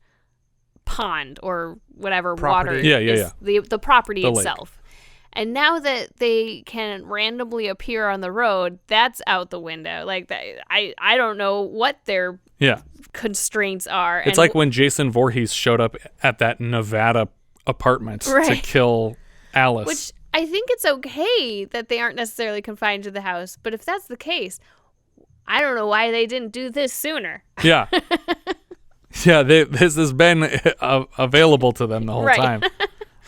pond or whatever Property. water. Yeah. The property The lake. itself. And now that they can randomly appear on the road, that's out the window. Like I don't know what their constraints are. It's like when Jason Voorhees showed up at that Nevada apartment to kill Alice. Which I think it's okay that they aren't necessarily confined to the house, but if that's the case, I don't know why they didn't do this sooner. Yeah. Yeah, this has been available to them the whole time.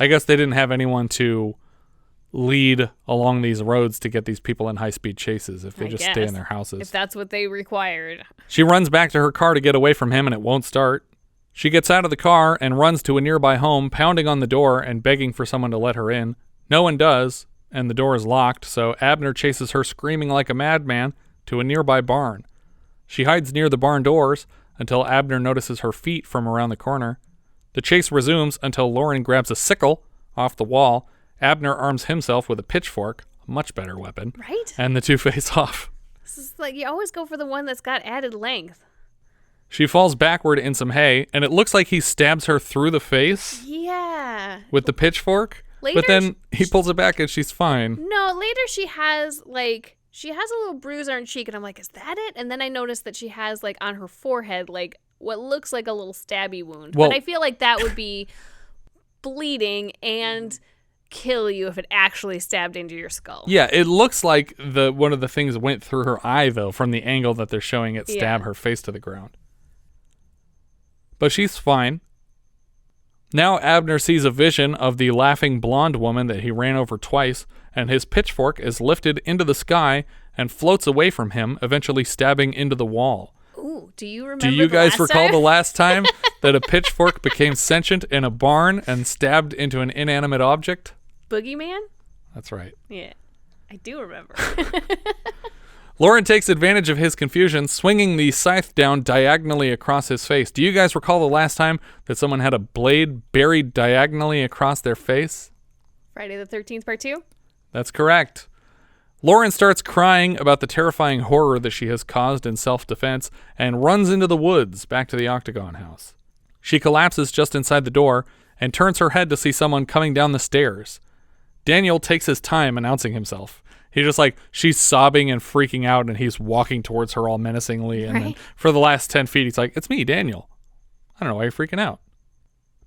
I guess they didn't have anyone to lead along these roads to get these people in high-speed chases if they stay in their houses. If that's what they required. She runs back to her car to get away from him, and it won't start. She gets out of the car and runs to a nearby home, pounding on the door and begging for someone to let her in. No one does, and the door is locked, so Abner chases her screaming like a madman to a nearby barn. She hides near the barn doors until Abner notices her feet from around the corner. The chase resumes until Lauren grabs a sickle off the wall. Abner arms himself with a pitchfork, a much better weapon. Right? And the two face off. This is like, you always go for the one that's got added length. She falls backward in some hay, and it looks like he stabs her through the face Yeah. with the pitchfork. Later, but then he pulls it back and she's fine. No, later she has a little bruise on her cheek, and I'm like, is that it? And then I noticed that she has like on her forehead like what looks like a little stabby wound. Well, but I feel like that would be bleeding and kill you if it actually stabbed into your skull. Yeah, it looks like one of the things went through her eye though, from the angle that they're showing it stab her face to the ground. But she's fine. Now Abner sees a vision of the laughing blonde woman that he ran over twice, and his pitchfork is lifted into the sky and floats away from him, eventually stabbing into the wall. Ooh, do you remember? Do you guys recall the last time that a pitchfork became sentient in a barn and stabbed into an inanimate object? Boogeyman? That's right. Yeah, I do remember. Lauren takes advantage of his confusion, swinging the scythe down diagonally across his face. Do you guys recall the last time that someone had a blade buried diagonally across their face? Friday the 13th, part 2? That's correct. Lauren starts crying about the terrifying horror that she has caused in self-defense and runs into the woods back to the Octagon house. She collapses just inside the door and turns her head to see someone coming down the stairs. Daniel takes his time announcing himself. He's just like, she's sobbing and freaking out, and he's walking towards her all menacingly. And then for the last 10 feet, he's like, it's me, Daniel. I don't know why you're freaking out.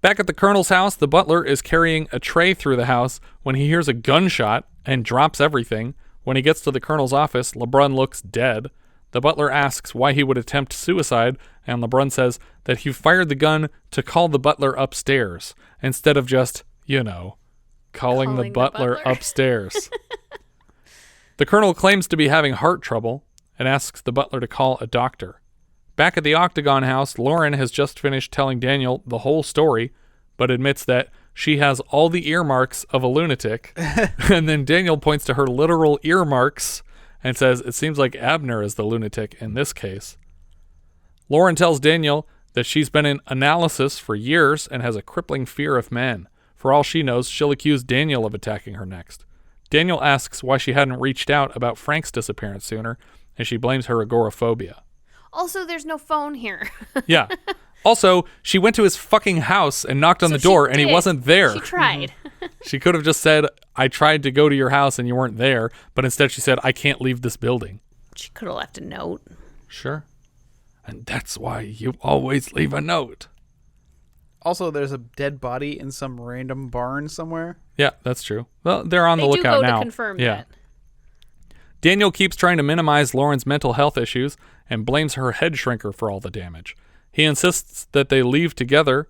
Back at the Colonel's house, the butler is carrying a tray through the house when he hears a gunshot and drops everything. When he gets to the Colonel's office, LeBrun looks dead. The butler asks why he would attempt suicide, and LeBrun says that he fired the gun to call the butler upstairs, instead of just, calling the butler upstairs. The colonel claims to be having heart trouble and asks the butler to call a doctor. Back at the Octagon house, Lauren has just finished telling Daniel the whole story, but admits that she has all the earmarks of a lunatic. And then Daniel points to her literal earmarks and says it seems like Abner is the lunatic in this case. Lauren tells Daniel that she's been in analysis for years and has a crippling fear of men. For all she knows, she'll accuse Daniel of attacking her next. Daniel asks why she hadn't reached out about Frank's disappearance sooner, and she blames her agoraphobia. Also, there's no phone here. Yeah. Also, she went to his fucking house and knocked on the door, and he wasn't there. She tried. She could have just said, I tried to go to your house and you weren't there, but instead she said, I can't leave this building. She could have left a note. Sure. And that's why you always leave a note. Also, there's a dead body in some random barn somewhere. Yeah, that's true. Well, they're on the lookout now. They do go to confirm that. Daniel keeps trying to minimize Lauren's mental health issues and blames her head shrinker for all the damage. He insists that they leave together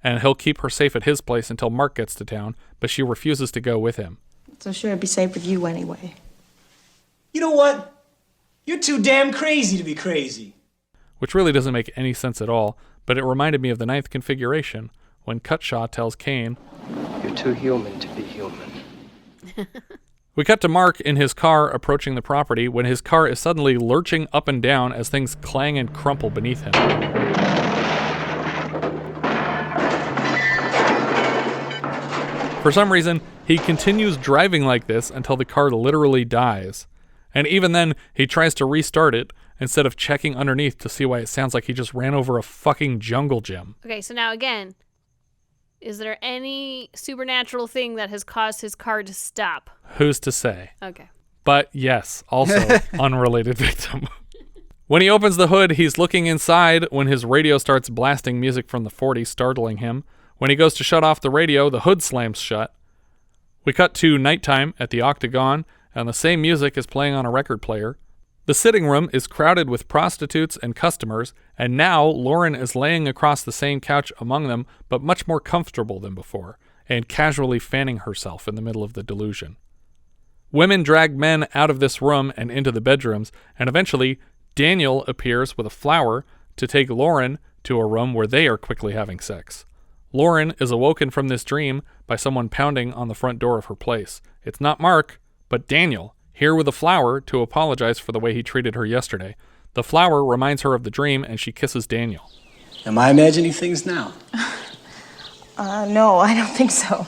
and he'll keep her safe at his place until Mark gets to town, but she refuses to go with him. So sure it'd be safe with you anyway. You know what? You're too damn crazy to be crazy. Which really doesn't make any sense at all, but it reminded me of the 9th configuration when Cutshaw tells Kane, You're too human to be human. We cut to Mark in his car approaching the property when his car is suddenly lurching up and down as things clang and crumple beneath him. For some reason, he continues driving like this until the car literally dies. And even then, he tries to restart it instead of checking underneath to see why it sounds like he just ran over a fucking jungle gym. Okay, so now again, is there any supernatural thing that has caused his car to stop? Who's to say? Okay. But yes, also unrelated victim. When he opens the hood, he's looking inside when his radio starts blasting music from the 40s, startling him. When he goes to shut off the radio, the hood slams shut. We cut to nighttime at the Octagon, and the same music is playing on a record player. The sitting room is crowded with prostitutes and customers, and now Lauren is laying across the same couch among them, but much more comfortable than before, and casually fanning herself in the middle of the delusion. Women drag men out of this room and into the bedrooms, and eventually Daniel appears with a flower to take Lauren to a room where they are quickly having sex. Lauren is awoken from this dream by someone pounding on the front door of her place. It's not Mark, but Daniel, here with a flower to apologize for the way he treated her yesterday. The flower reminds her of the dream, and she kisses Daniel. Am I imagining things now? No, I don't think so.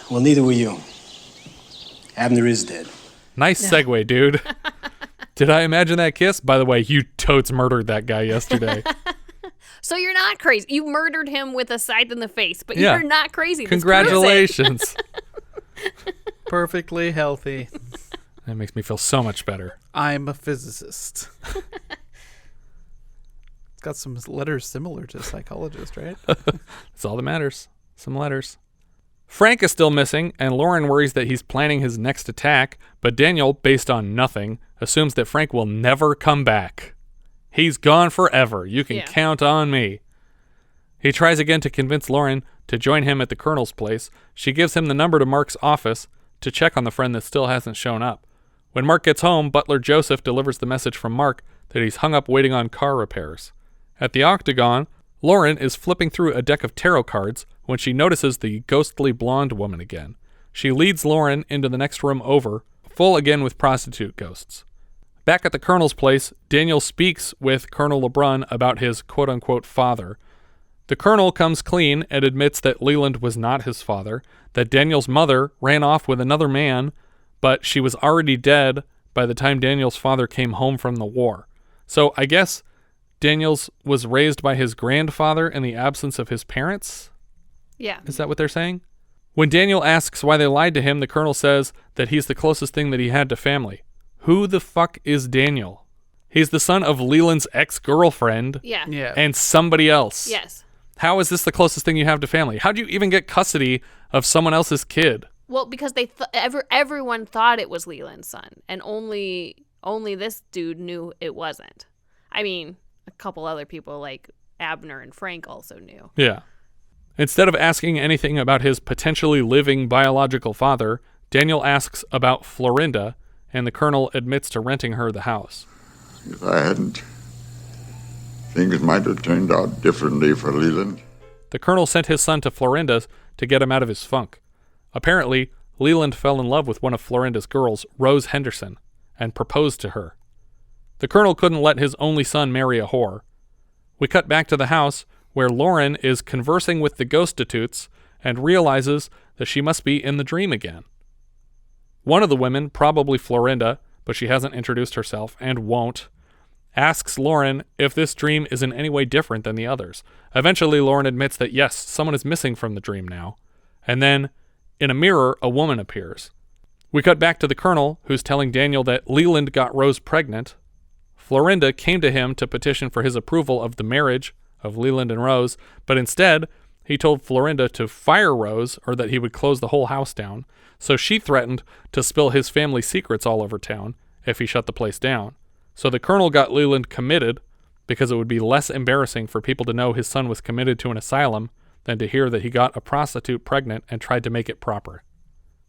Well, neither were you. Abner is dead. Nice segue, dude. Did I imagine that kiss? By the way, you totes murdered that guy yesterday. So you're not crazy. You murdered him with a scythe in the face, but you're not crazy. Congratulations. Perfectly healthy. That makes me feel so much better. I'm a physicist. It's got some letters similar to psychologist, right? That's all that matters. Some letters. Frank is still missing, and Lauren worries that he's planning his next attack, but Daniel, based on nothing, assumes that Frank will never come back. He's gone forever. You can count on me. He tries again to convince Lauren to join him at the colonel's place. She gives him the number to Mark's office to check on the friend that still hasn't shown up. When Mark gets home, Butler Joseph delivers the message from Mark that he's hung up waiting on car repairs. At the Octagon, Lauren is flipping through a deck of tarot cards when she notices the ghostly blonde woman again. She leads Lauren into the next room over, full again with prostitute ghosts. Back at the colonel's place, Daniel speaks with Colonel LeBrun about his quote-unquote father. The colonel comes clean and admits that Leland was not his father, that Daniel's mother ran off with another man, but she was already dead by the time Daniel's father came home from the war. So I guess Daniel's was raised by his grandfather in the absence of his parents? Yeah. Is that what they're saying? When Daniel asks why they lied to him, the colonel says that he's the closest thing that he had to family. Who the fuck is Daniel? He's the son of Leland's ex-girlfriend. Yeah. And somebody else. Yes. How is this the closest thing you have to family? How'd you even get custody of someone else's kid? Well, because they everyone thought it was Leland's son, and only Only this dude knew it wasn't. I mean, a couple other people like Abner and Frank also knew. Yeah. Instead of asking anything about his potentially living biological father, Daniel asks about Florinda, and the colonel admits to renting her the house. If I hadn't, things might have turned out differently for Leland. The colonel sent his son to Florinda to get him out of his funk. Apparently, Leland fell in love with one of Florinda's girls, Rose Henderson, and proposed to her. The colonel couldn't let his only son marry a whore. We cut back to the house, where Lauren is conversing with the ghostitutes and realizes that she must be in the dream again. One of the women, probably Florinda, but she hasn't introduced herself and won't, asks Lauren if this dream is in any way different than the others. Eventually, Lauren admits that yes, someone is missing from the dream now. And then, in a mirror, a woman appears. We cut back to the colonel, who's telling Daniel that Leland got Rose pregnant. Florinda came to him to petition for his approval of the marriage of Leland and Rose, but instead, he told Florinda to fire Rose or that he would close the whole house down. So she threatened to spill his family secrets all over town if he shut the place down. So the colonel got Leland committed because it would be less embarrassing for people to know his son was committed to an asylum than to hear that he got a prostitute pregnant and tried to make it proper.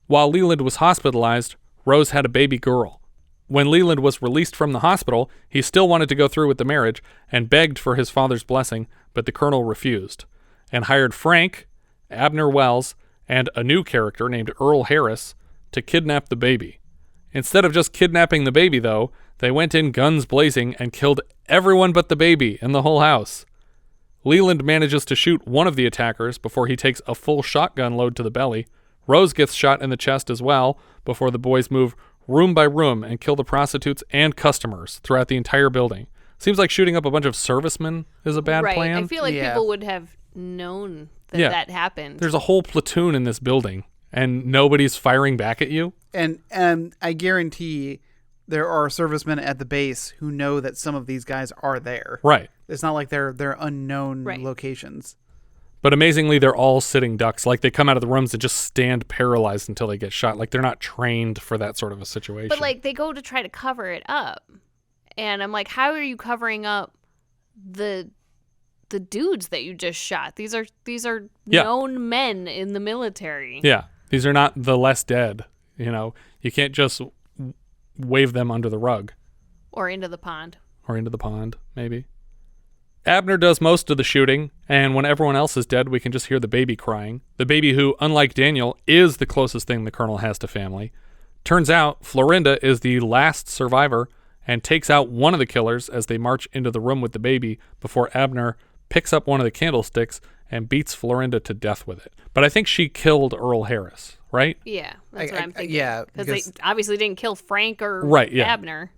While Leland was hospitalized, Rose had a baby girl. When Leland was released from the hospital, he still wanted to go through with the marriage and begged for his father's blessing, but the colonel refused and hired Frank, Abner Wells, and a new character named Earl Harris to kidnap the baby. Instead of just kidnapping the baby, though, they went in guns blazing and killed everyone but the baby in the whole house. Leland manages to shoot one of the attackers before he takes a full shotgun load to the belly. Rose gets shot in the chest as well before the boys move room by room and kill the prostitutes and customers throughout the entire building. Seems like shooting up a bunch of servicemen is a bad plan. I feel like people would have known that that happened. There's a whole platoon in this building, and nobody's firing back at you. And I guarantee there are servicemen at the base who know that some of these guys are there. Right. It's not like they're unknown locations. But amazingly, they're all sitting ducks. Like, they come out of the rooms and just stand paralyzed until they get shot. Like, they're not trained for that sort of a situation. But, like, they go to try to cover it up. And I'm like, how are you covering up the dudes that you just shot? These are known men in the military. Yeah. These are not the less dead. You know, you can't just wave them under the rug. Or into the pond. Or into the pond, maybe. Abner does most of the shooting, and when everyone else is dead, we can just hear the baby crying. The baby who, unlike Daniel, is the closest thing the colonel has to family. Turns out, Florinda is the last survivor and takes out one of the killers as they march into the room with the baby before Abner picks up one of the candlesticks and beats Florinda to death with it. But I think she killed Earl Harris, right? Yeah, that's what I'm thinking. Yeah. Because they obviously didn't kill Frank or Abner.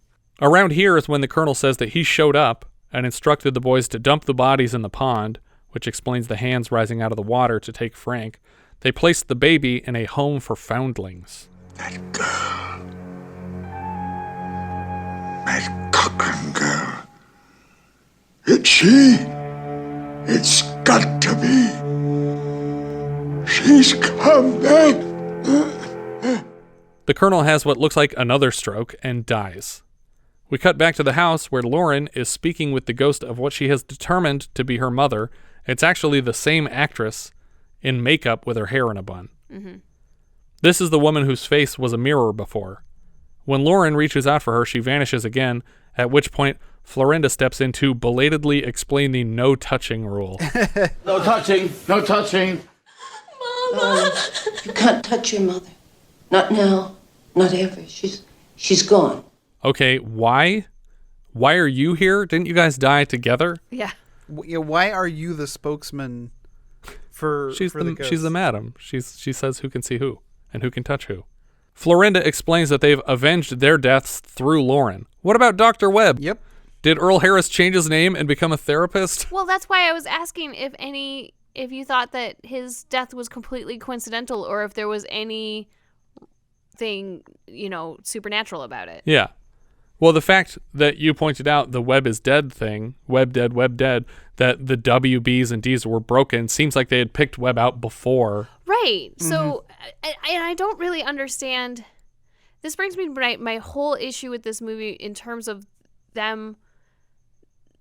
Around here is when the colonel says that he showed up and instructed the boys to dump the bodies in the pond, which explains the hands rising out of the water to take Frank. They placed the baby in a home for foundlings. That girl. That Cochran girl. It's she. It's got to be. She's come back. The colonel has what looks like another stroke and dies. We cut back to the house where Lauren is speaking with the ghost of what she has determined to be her mother. It's actually the same actress in makeup with her hair in a bun. Mm-hmm. This is the woman whose face was a mirror before. When Lauren reaches out for her, she vanishes again, at which point Florinda steps in to belatedly explain the no touching rule. No touching. No touching. Mama! You can't touch your mother. Not now. Not ever. She's gone. Okay, why? Why are you here? Didn't you guys die together? Yeah. Why are you the spokesman for the ghost? She's the madam. She says who can see who and who can touch who. Florinda explains that they've avenged their deaths through Lauren. What about Dr. Webb? Yep. Did Earl Harris change his name and become a therapist? Well, that's why I was asking if you thought that his death was completely coincidental or if there was anything, supernatural about it. Yeah. Well, the fact that you pointed out the Webb is dead thing, Webb dead, that the W, B's, and D's were broken, seems like they had picked Webb out before. Right. So, and I don't really understand. this brings me to my whole issue with this movie in terms of them.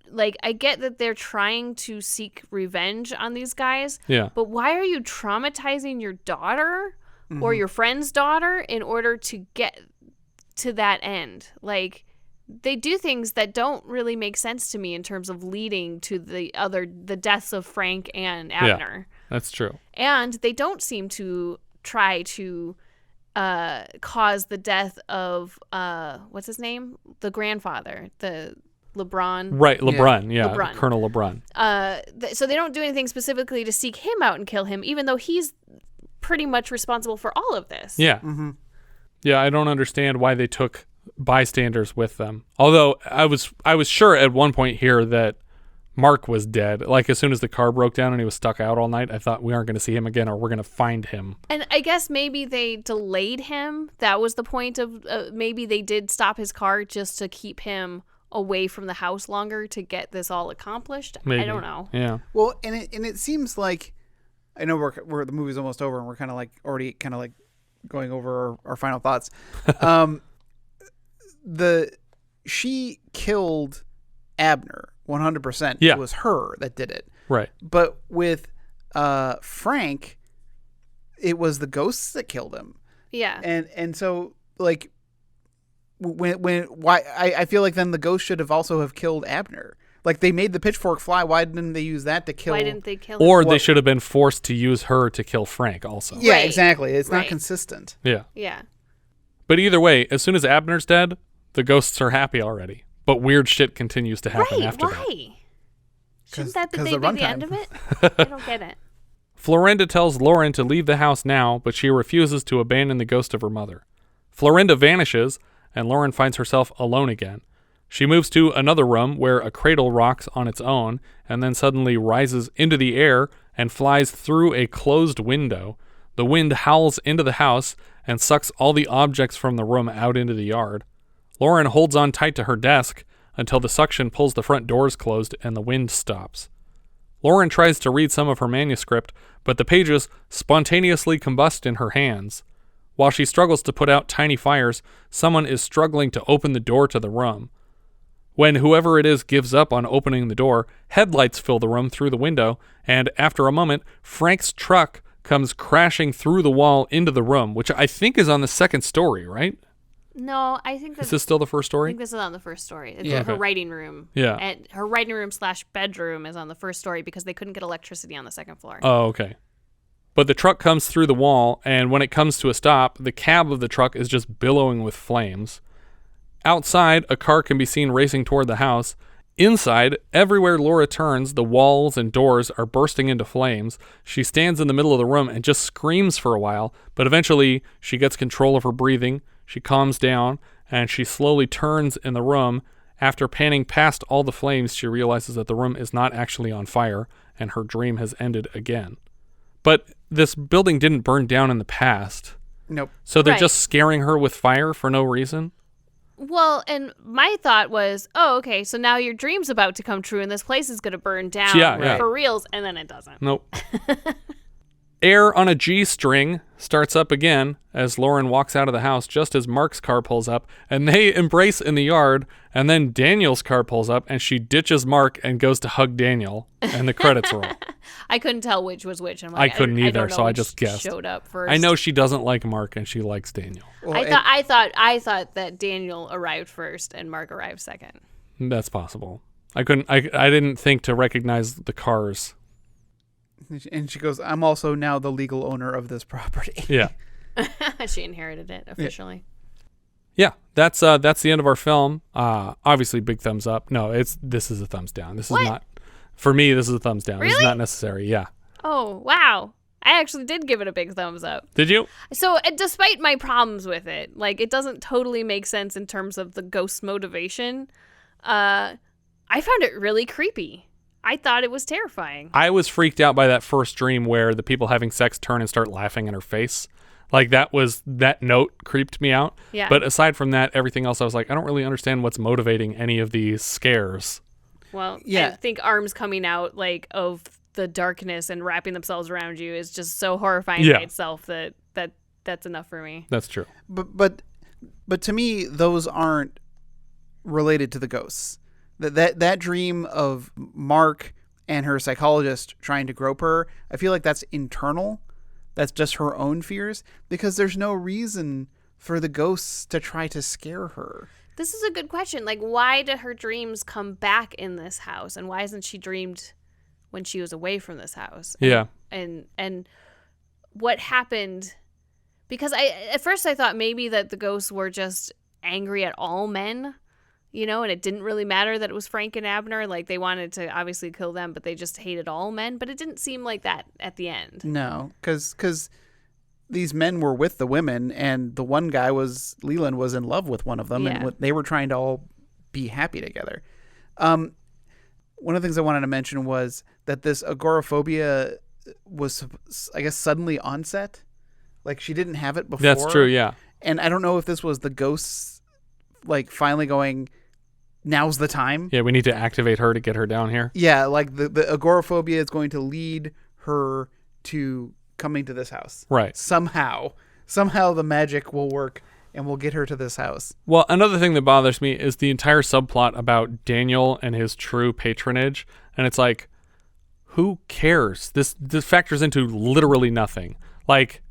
Like, I get that they're trying to seek revenge on these guys. Yeah. But why are you traumatizing your daughter or your friend's daughter in order to get to that end? Like, they do things that don't really make sense to me in terms of leading to the deaths of Frank and Abner. Yeah, that's true. And they don't seem to try to cause the death of, what's his name? The grandfather, the LeBrun. Right, LeBrun, yeah. LeBrun. Colonel LeBrun. So they don't do anything specifically to seek him out and kill him, even though he's pretty much responsible for all of this. Yeah. Yeah, I don't understand why they took bystanders with them. Although I was sure at one point here that Mark was dead. Like, as soon as the car broke down and he was stuck out all night, I thought we aren't going to see him again, or we're going to find him. And I guess maybe they delayed him. That was the point of maybe they did stop his car just to keep him away from the house longer to get this all accomplished. Maybe. I don't know. Yeah. Well, and it seems like, I know we're the movie's almost over and we're kind of like already kind of like going over our final thoughts. She killed Abner 100%. Yeah. It was her that did it. Right. But with Frank, it was the ghosts that killed him. Yeah. And so like I feel like then the ghost should have also have killed Abner. Like, they made the pitchfork fly. Why didn't they use that to kill? Why didn't they kill Or him? they should have been forced to use her to kill Frank also. Yeah, Right. exactly. It's not Right. consistent. Yeah. Yeah. But either way, as soon as Abner's dead, the ghosts are happy already. But weird shit continues to happen Right. after Why? that. Shouldn't that be the the end runtime. of it? I don't get it. Florinda tells Lauren to leave the house now, but she refuses to abandon the ghost of her mother. Florinda vanishes, and Lauren finds herself alone again. She moves to another room where a cradle rocks on its own and then suddenly rises into the air and flies through a closed window. The wind howls into the house and sucks all the objects from the room out into the yard. Lauren holds on tight to her desk until the suction pulls the front doors closed and the wind stops. Lauren tries to read some of her manuscript, but the pages spontaneously combust in her hands. While she struggles to put out tiny fires, someone is struggling to open the door to the room. When whoever it is gives up on opening the door, headlights fill the room through the window, and after a moment, Frank's truck comes crashing through the wall into the room, which I think is on the second story, right? No, I think Is this still the first I story? think this is on the first story. It's Yeah. her Okay. writing room. Yeah. And her writing room / bedroom is on the first story because they couldn't get electricity on the second floor. Oh, okay. But the truck comes through the wall, and when it comes to a stop, the cab of the truck is just billowing with flames. Outside, a car can be seen racing toward the house. Inside, everywhere Laura turns, the walls and doors are bursting into flames. She stands in the middle of the room and just screams for a while, but eventually she gets control of her breathing, she calms down, and she slowly turns in the room. After panning past all the flames, she realizes that the room is not actually on fire, and her dream has ended again. But this building didn't burn down in the past. Nope. So they're Right. just scaring her with fire for no reason? Well, and my thought was, oh, okay, so now your dream's about to come true and this place is going to burn down Yeah. for reals, and then it doesn't. Nope. Air on a G string starts up again as Lauren walks out of the house just as Mark's car pulls up, and they embrace in the yard, and then Daniel's car pulls up and she ditches Mark and goes to hug Daniel, and the credits roll. I couldn't tell which was which. I'm I like, couldn't don't either, know so I which just guessed. Showed up first. I know she doesn't like Mark and she likes Daniel. I thought that Daniel arrived first and Mark arrived second. That's possible. I didn't think to recognize the cars. And she goes, I'm also now the legal owner of this property. Yeah. She inherited it officially. Yeah, that's the end of our film. Obviously, big thumbs up. No, this is a thumbs down. This is not, for me, this is a thumbs down. This is Really? not necessary. Yeah. Oh, wow. I actually did give it a big thumbs up. Did you? So, despite my problems with it, like, it doesn't totally make sense in terms of the ghost motivation, I found it really creepy. I thought it was terrifying. I was freaked out by that first dream where the people having sex turn and start laughing in her face. Like, that note creeped me out. Yeah. But aside from that, everything else, I was like, I don't really understand what's motivating any of these scares. Well, Yeah. I think arms coming out, like, of the darkness and wrapping themselves around you is just so horrifying Yeah. by itself that's enough for me. That's true. But But to me, those aren't related to the ghosts. That dream of Mark and her psychologist trying to grope her, I feel like that's internal. That's just her own fears, because there's no reason for the ghosts to try to scare her. This is a good question. Like, why did her dreams come back in this house? And why hasn't she dreamed when she was away from this house? Yeah. And what happened? Because at first I thought maybe that the ghosts were just angry at all men, and it didn't really matter that it was Frank and Abner. Like, they wanted to obviously kill them, but they just hated all men. But it didn't seem like that at the end. No, because these men were with the women, and the one guy Leland was in love with one of them, and they were trying to all be happy together. One of the things I wanted to mention was that this agoraphobia was, I guess, suddenly onset. Like, she didn't have it before. That's true, yeah. And I don't know if this was the ghosts, like, finally going, now's the time. Yeah, we need to activate her to get her down here. Yeah, like the agoraphobia is going to lead her to coming to this house. Right. Somehow the magic will work and we'll get her to this house. Well, another thing that bothers me is the entire subplot about Daniel and his true patronage. And it's like, who cares? This factors into literally nothing. Like,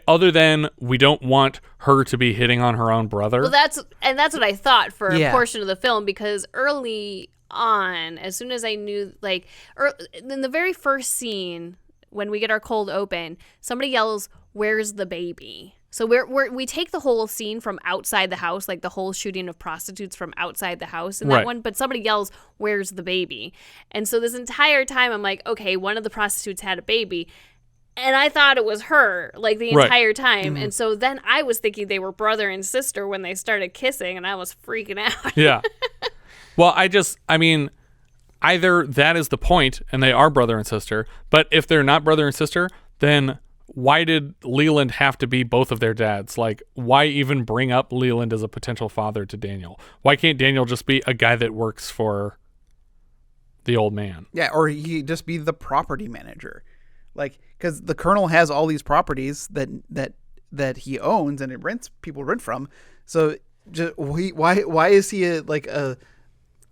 other than we don't want her to be hitting on her own brother. Well, that's what I thought for a portion of the film, because early on, as soon as I knew, like, in the very first scene, when we get our cold open, somebody yells, "Where's the baby?" So we take the whole scene from outside the house, like the whole shooting of prostitutes from outside the house in that one, but somebody yells, "Where's the baby?" And so this entire time I'm like, okay, one of the prostitutes had a baby. And I thought it was her, like, the entire time. Mm-hmm. And so then I was thinking they were brother and sister when they started kissing, and I was freaking out. Yeah. Well, I mean, either that is the point, and they are brother and sister, but if they're not brother and sister, then why did Leland have to be both of their dads? Like, why even bring up Leland as a potential father to Daniel? Why can't Daniel just be a guy that works for the old man? Yeah, or he just be the property manager. Like, because the Colonel has all these properties that he owns and people rent from. So just, why is he a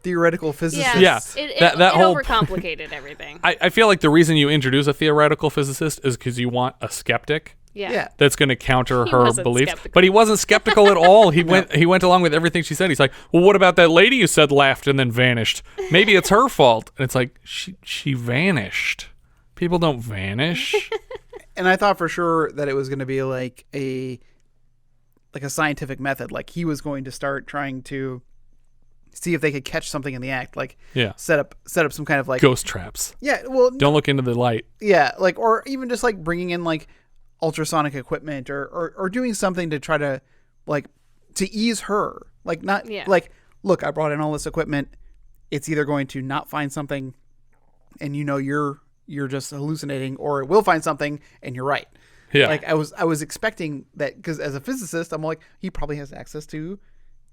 theoretical physicist? Yeah, it overcomplicated everything. I feel like the reason you introduce a theoretical physicist is because you want a skeptic. Yeah. That's going to counter her beliefs. Skeptical. But he wasn't skeptical at all. He went along with everything she said. He's like, well, what about that lady you said laughed and then vanished? Maybe it's her fault. And it's like, she vanished. People don't vanish. And I thought for sure that it was going to be like a scientific method. Like, he was going to start trying to see if they could catch something in the act. Like, set up some kind of like ghost traps. Yeah. Well, don't look into the light. Yeah. Like, or even just like bringing in like ultrasonic equipment or doing something to try to like to ease her. Like, not like, look, I brought in all this equipment. It's either going to not find something and you're just hallucinating, or it will find something and you're right. Yeah. Like, I was expecting that, because as a physicist, I'm like, he probably has access to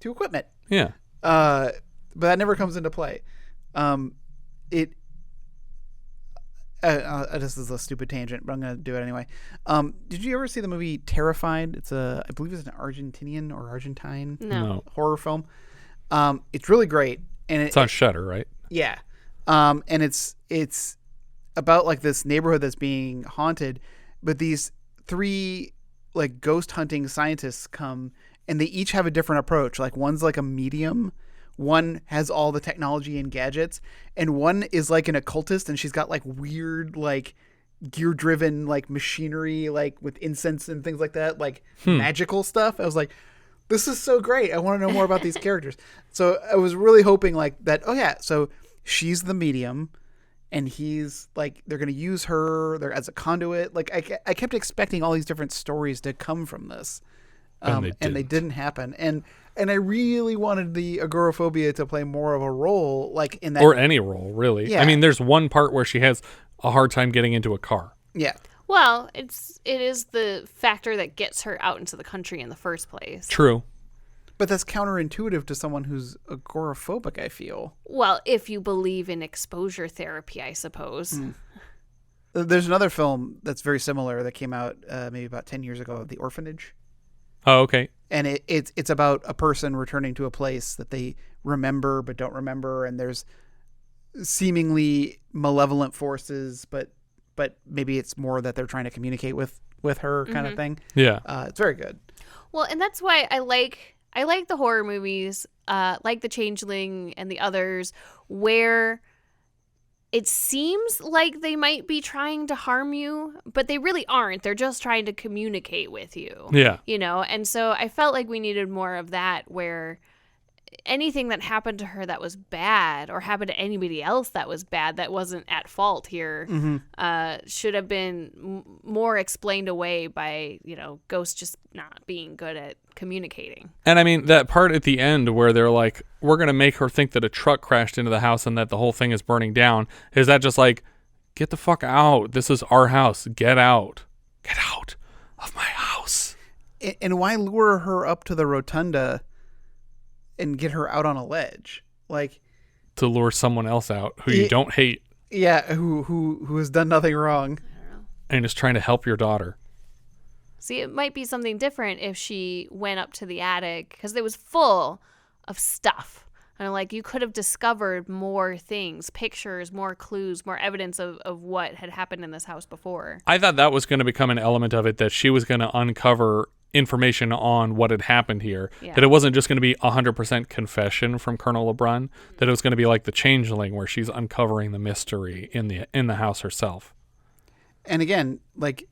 equipment. Yeah. But that never comes into play. This is a stupid tangent, but I'm going to do it anyway. Did you ever see the movie Terrified? I believe it's an Argentinian or Argentine horror film. It's really great. And it's on Shudder, right? Yeah. And it's about like this neighborhood that's being haunted, but these 3 like ghost hunting scientists come, and they each have a different approach. Like, one's like a medium, one has all the technology and gadgets, and one is like an occultist, and she's got like weird like gear driven like machinery, like with incense and things like that, like magical stuff. I was like, this is so great. I want to know more about these characters. So I was really hoping like that. Oh yeah. So she's the medium, and he's like, they're going to use her there as a conduit. Like, I kept expecting all these different stories to come from this. And they didn't happen. And I really wanted the agoraphobia to play more of a role, like in that. Or any role, really. Yeah. I mean, there's one part where she has a hard time getting into a car. Yeah. Well, it is the factor that gets her out into the country in the first place. True. But that's counterintuitive to someone who's agoraphobic, I feel. Well, if you believe in exposure therapy, I suppose. There's another film that's very similar that came out maybe about 10 years ago, The Orphanage. Oh, okay. And it's about a person returning to a place that they remember but don't remember, and there's seemingly malevolent forces, but maybe it's more that they're trying to communicate with her kind of thing. Yeah. It's very good. Well, and that's why I like the horror movies, like The Changeling and the others, where it seems like they might be trying to harm you, but they really aren't. They're just trying to communicate with you. Yeah. You know, and so I felt like we needed more of that, where anything that happened to her that was bad, or happened to anybody else that was bad, that wasn't at fault here, should have been more explained away by, ghosts just not being good at communicating. And I mean, that part at the end where they're like, we're going to make her think that a truck crashed into the house and that the whole thing is burning down. Is that just like, get the fuck out. This is our house. Get out. Get out of my house. And why lure her up to the rotunda and get her out on a ledge? Like, to lure someone else out who you don't hate. Yeah, who has done nothing wrong. I don't know. And is trying to help your daughter. See, it might be something different if she went up to the attic, because it was full of stuff. And like, you could have discovered more things, pictures, more clues, more evidence of what had happened in this house before. I thought that was going to become an element of it, that she was going to uncover information on what had happened here. Yeah. That it wasn't just going to be 100% confession from Colonel LeBrun. That it was going to be like The Changeling, where she's uncovering the mystery in the house herself. And again, like,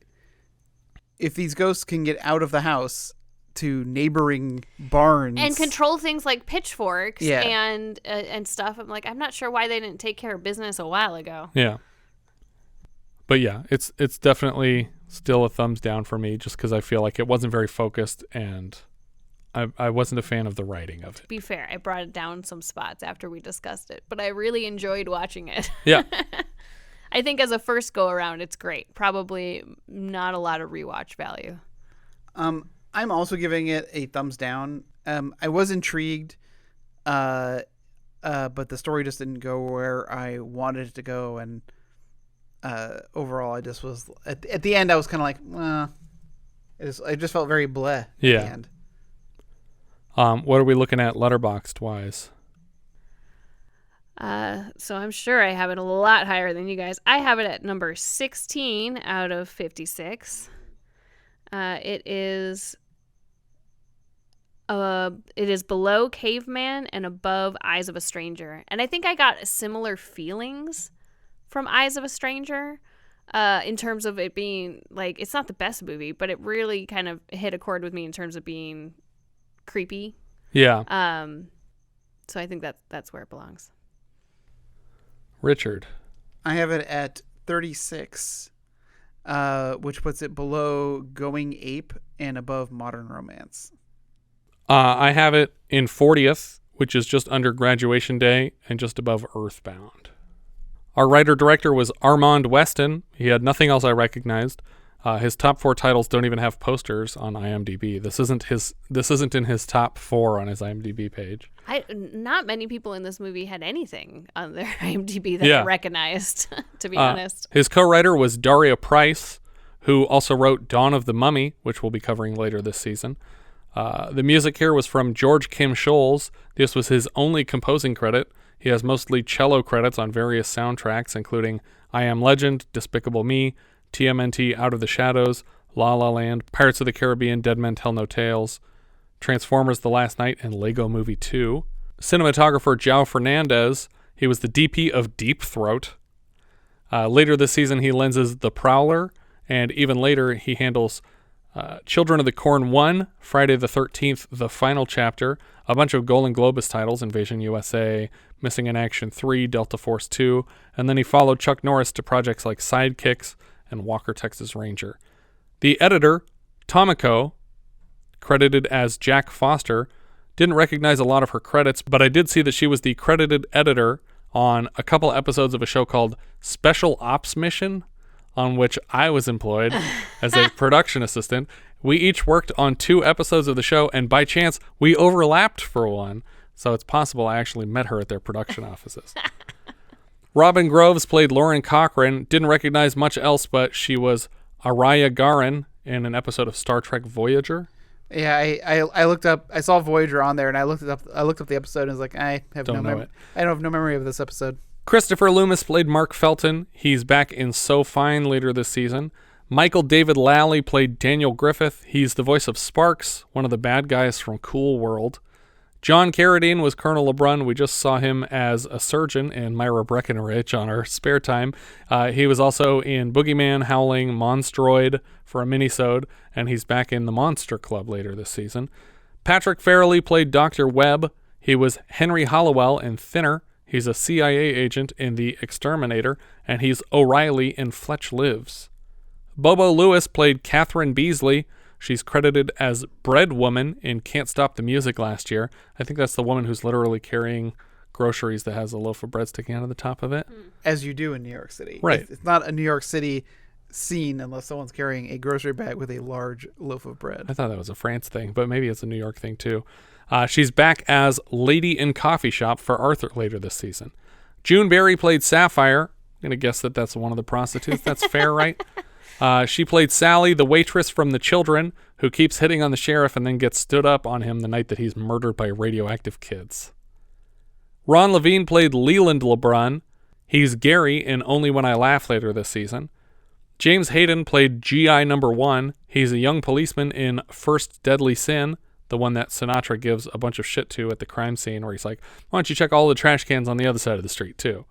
if these ghosts can get out of the house to neighboring barns and control things like pitchforks Yeah. and stuff, I'm not sure why they didn't take care of business a while ago. Yeah. But yeah, it's definitely still a thumbs down for me, just because I feel like it wasn't very focused, and I wasn't a fan of the writing of it. To be fair, I brought it down some spots after we discussed it, but I really enjoyed watching it. Yeah. I think as a first go around, it's great. Probably not a lot of rewatch value. I'm also giving it a thumbs down. I was intrigued, but the story just didn't go where I wanted it to go, and overall, I just was at the end. I was kind of like, I just felt very bleh. At the end. What are we looking at letterboxd wise? So I'm sure I have it a lot higher than you guys. I have it at number 16 out of 56. It is below Caveman and above Eyes of a Stranger. And I think I got similar feelings from Eyes of a Stranger, in terms of it being like, it's not the best movie, but it really kind of hit a chord with me in terms of being creepy. Yeah. So I think that's where it belongs. Richard. I have it at 36, which puts it below Going Ape and above Modern Romance. I have it in 40th, which is just under Graduation Day and just above Earthbound. Our writer-director was Armand Weston. He had nothing else I recognized. His top 4 titles don't even have posters on IMDb. This isn't in his top 4 on his IMDb page. Not many people in this movie had anything on their IMDb that I recognized, to be honest. His co-writer was Daria Price, who also wrote Dawn of the Mummy, which we'll be covering later this season. The music here was from George Kim Scholes. This was his only composing credit. He has mostly cello credits on various soundtracks, including I Am Legend, Despicable Me, TMNT Out of the Shadows, La La Land, Pirates of the Caribbean, Dead Men Tell No Tales, Transformers The Last Night, and Lego Movie 2. Cinematographer João Fernandes, he was the DP of Deep Throat. Later this season, he lenses The Prowler, and even later, he handles Children of the Corn 1, Friday the 13th, The Final Chapter, a bunch of Golden Globus titles, Invasion USA, Missing in Action 3, Delta Force 2, and then he followed Chuck Norris to projects like Sidekicks and Walker, Texas Ranger. The editor, Tomiko, credited as Jack Foster, didn't recognize a lot of her credits, but I did see that she was the credited editor on a couple episodes of a show called Special Ops Mission, on which I was employed as a production assistant. We each worked on 2 episodes of the show, and by chance, we overlapped for one, so it's possible I actually met her at their production offices. Robin Groves played Lauren Cochran. Didn't recognize much else, but she was Araya Garin in an episode of Star Trek Voyager. Yeah, I looked up. I saw Voyager on there, and I looked up the episode, and was like, I have Don't no know memory. it. I don't have no memory of this episode. Christopher Loomis played Mark Felton. He's back in So Fine later this season. Michael David Lally played Daniel Griffith. He's the voice of Sparks, one of the bad guys from Cool World. John Carradine was Colonel LeBrun. We just saw him as a surgeon in Myra Breckenridge on our spare time. He was also in Boogeyman, Howling, Monstroid for a minisode, and he's back in the Monster Club later this season. Patrick Farrelly played Dr. Webb. He was Henry Hollowell in Thinner. He's a CIA agent in The Exterminator, and he's O'Reilly in Fletch Lives. Bobo Lewis played Catherine Beasley. She's credited as Bread Woman in Can't Stop the Music last year. I think that's the woman who's literally carrying groceries that has a loaf of bread sticking out of the top of it. As you do in New York City. Right. It's not a New York City scene unless someone's carrying a grocery bag with a large loaf of bread. I thought that was a France thing, but maybe it's a New York thing too. She's back as Lady in Coffee Shop for Arthur later this season. June Barry played Saphire. I'm going to guess that that's one of the prostitutes. That's fair, right? She played Sally, the waitress from The Children, who keeps hitting on the sheriff and then gets stood up on him the night that he's murdered by radioactive kids. Ron Levine played Leland LeBrun. He's Gary in Only When I Laugh later this season. James Hayden played GI number 1. He's a young policeman in First Deadly Sin, the one that Sinatra gives a bunch of shit to at the crime scene where he's like, why don't you check all the trash cans on the other side of the street too?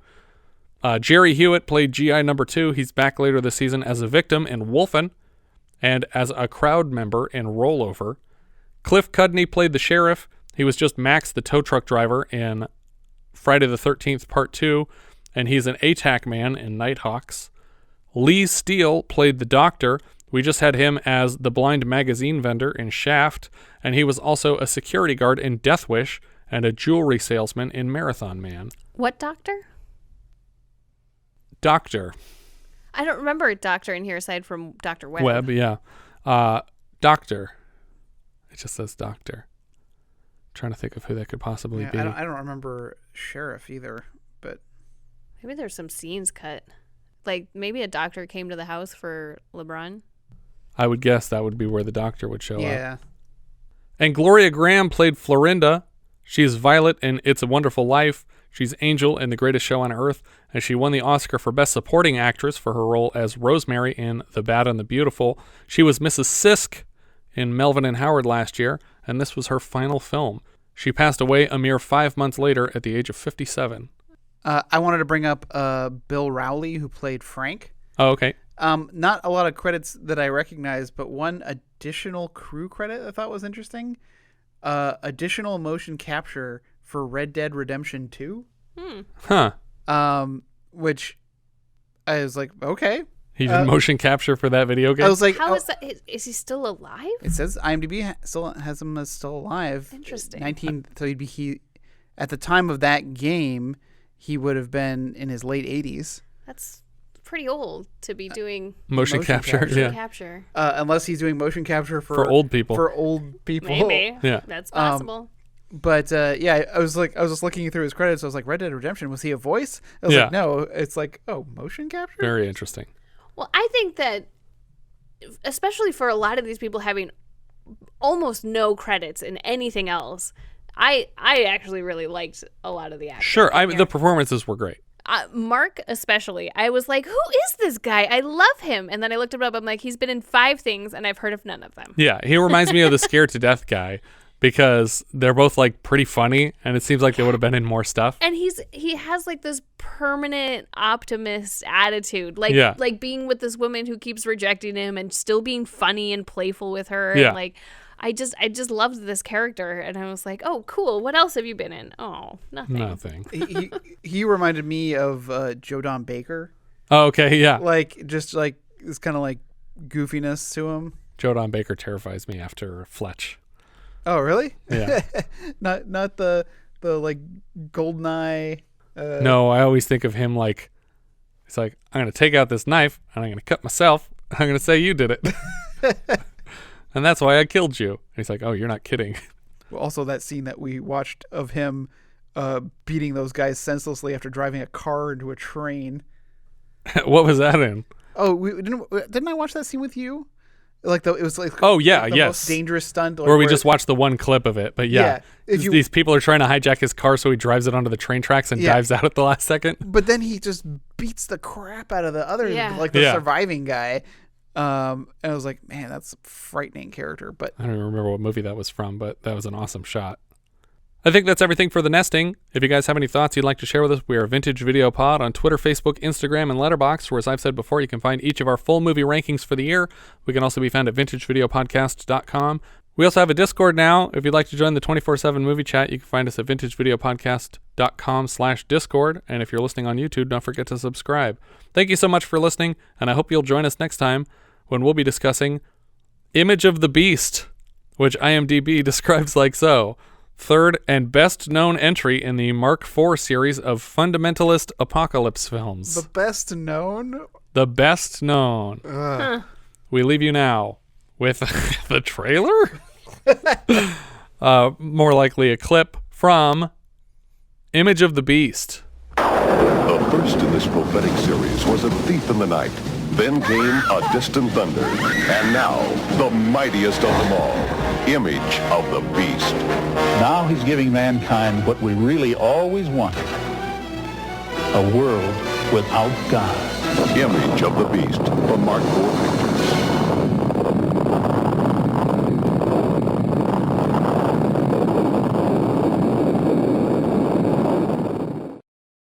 Jerry Hewitt played GI number 2. He's back later this season as a victim in Wolfen and as a crowd member in Rollover. Cliff Cudney played the sheriff. He was just Max, the tow truck driver in Friday the 13th Part 2, and he's an ATAC man in Nighthawks. Lee Steele played the doctor. We just had him as the blind magazine vendor in Shaft, and he was also a security guard in Death Wish and a jewelry salesman in Marathon Man. What doctor? Doctor. I don't remember a doctor in here aside from Dr. Webb. Webb, yeah. Doctor. It just says doctor. Trying to think of who that could possibly be. I don't remember sheriff either, but maybe there's some scenes cut. Like maybe a doctor came to the house for LeBrun. I would guess that would be where the doctor would show up. Yeah. And Gloria Graham played Florinda. She's Violet in It's a Wonderful Life. She's Angel in The Greatest Show on Earth, and she won the Oscar for Best Supporting Actress for her role as Rosemary in The Bad and the Beautiful. She was Mrs. Sisk in Melvin and Howard last year, and this was her final film. She passed away a mere 5 months later at the age of 57. I wanted to bring up Bill Rowley, who played Frank. Oh, okay. Not a lot of credits that I recognize, but one additional crew credit I thought was interesting. Additional motion capture for Red Dead Redemption 2. Huh. Which I was like, okay. He did motion capture for that video game? I was like, how is that? Is he still alive? It says IMDb still has him as still alive. Interesting. So he at the time of that game, he would have been in his late 80s. That's pretty old to be doing motion capture. capture. Unless he's doing motion capture for old people. For old people. Maybe. Yeah. That's possible. But yeah, I was just looking through his credits. I was like, Red Dead Redemption, was he a voice? I was like, no. It's like, oh, motion capture? Very interesting. Well, I think that, especially for a lot of these people having almost no credits in anything else, I actually really liked a lot of the actors. Sure, the performances were great. Mark especially. I was like, who is this guy? I love him. And then I looked him up. I'm like, he's been in 5 things, and I've heard of none of them. Yeah, he reminds me of the Scared to Death guy because they're both like pretty funny, and it seems like they would have been in more stuff. And he has like this permanent optimist attitude, like being with this woman who keeps rejecting him and still being funny and playful with her. Yeah. And like, I just loved this character, and I was like, oh, cool. What else have you been in? Oh, nothing. He reminded me of Joe Don Baker. Oh, okay, yeah. Like just like this kind of like goofiness to him. Joe Don Baker terrifies me after Fletch. Oh, really? Yeah. not the like GoldenEye. No, I always think of him like, it's like, I'm going to take out this knife and I'm going to cut myself. And I'm going to say you did it. And that's why I killed you. And he's like, oh, you're not kidding. Well, also that scene that we watched of him beating those guys senselessly after driving a car into a train. What was that in? Oh, didn't I watch that scene with you? Like it was like the most dangerous stunt. Where we just watched the one clip of it, but these people are trying to hijack his car, so he drives it onto the train tracks and dives out at the last second. But then he just beats the crap out of the other, surviving guy. And I was like, man, that's a frightening character. But I don't even remember what movie that was from, but that was an awesome shot. I think that's everything for The Nesting. If you guys have any thoughts you'd like to share with us, we are Vintage Video Pod on Twitter, Facebook, Instagram, and Letterboxd, where, as I've said before, you can find each of our full movie rankings for the year. We can also be found at vintagevideopodcast.com. We also have a Discord now. If you'd like to join the 24/7 movie chat, you can find us at vintagevideopodcast.com/Discord. And if you're listening on YouTube, don't forget to subscribe. Thank you so much for listening, and I hope you'll join us next time when we'll be discussing Image of the Beast, which IMDb describes like so. Third and best known entry in the Mark IV series of fundamentalist apocalypse films. The best known? The best known. Huh. We leave you now with the trailer? More likely a clip from Image of the Beast. The first in this prophetic series was a thief in the night. Then came a distant thunder. And now, the mightiest of them all, Image of the Beast. Now he's giving mankind what we really always wanted. A world without God. Image of the Beast from Mark IV Pictures.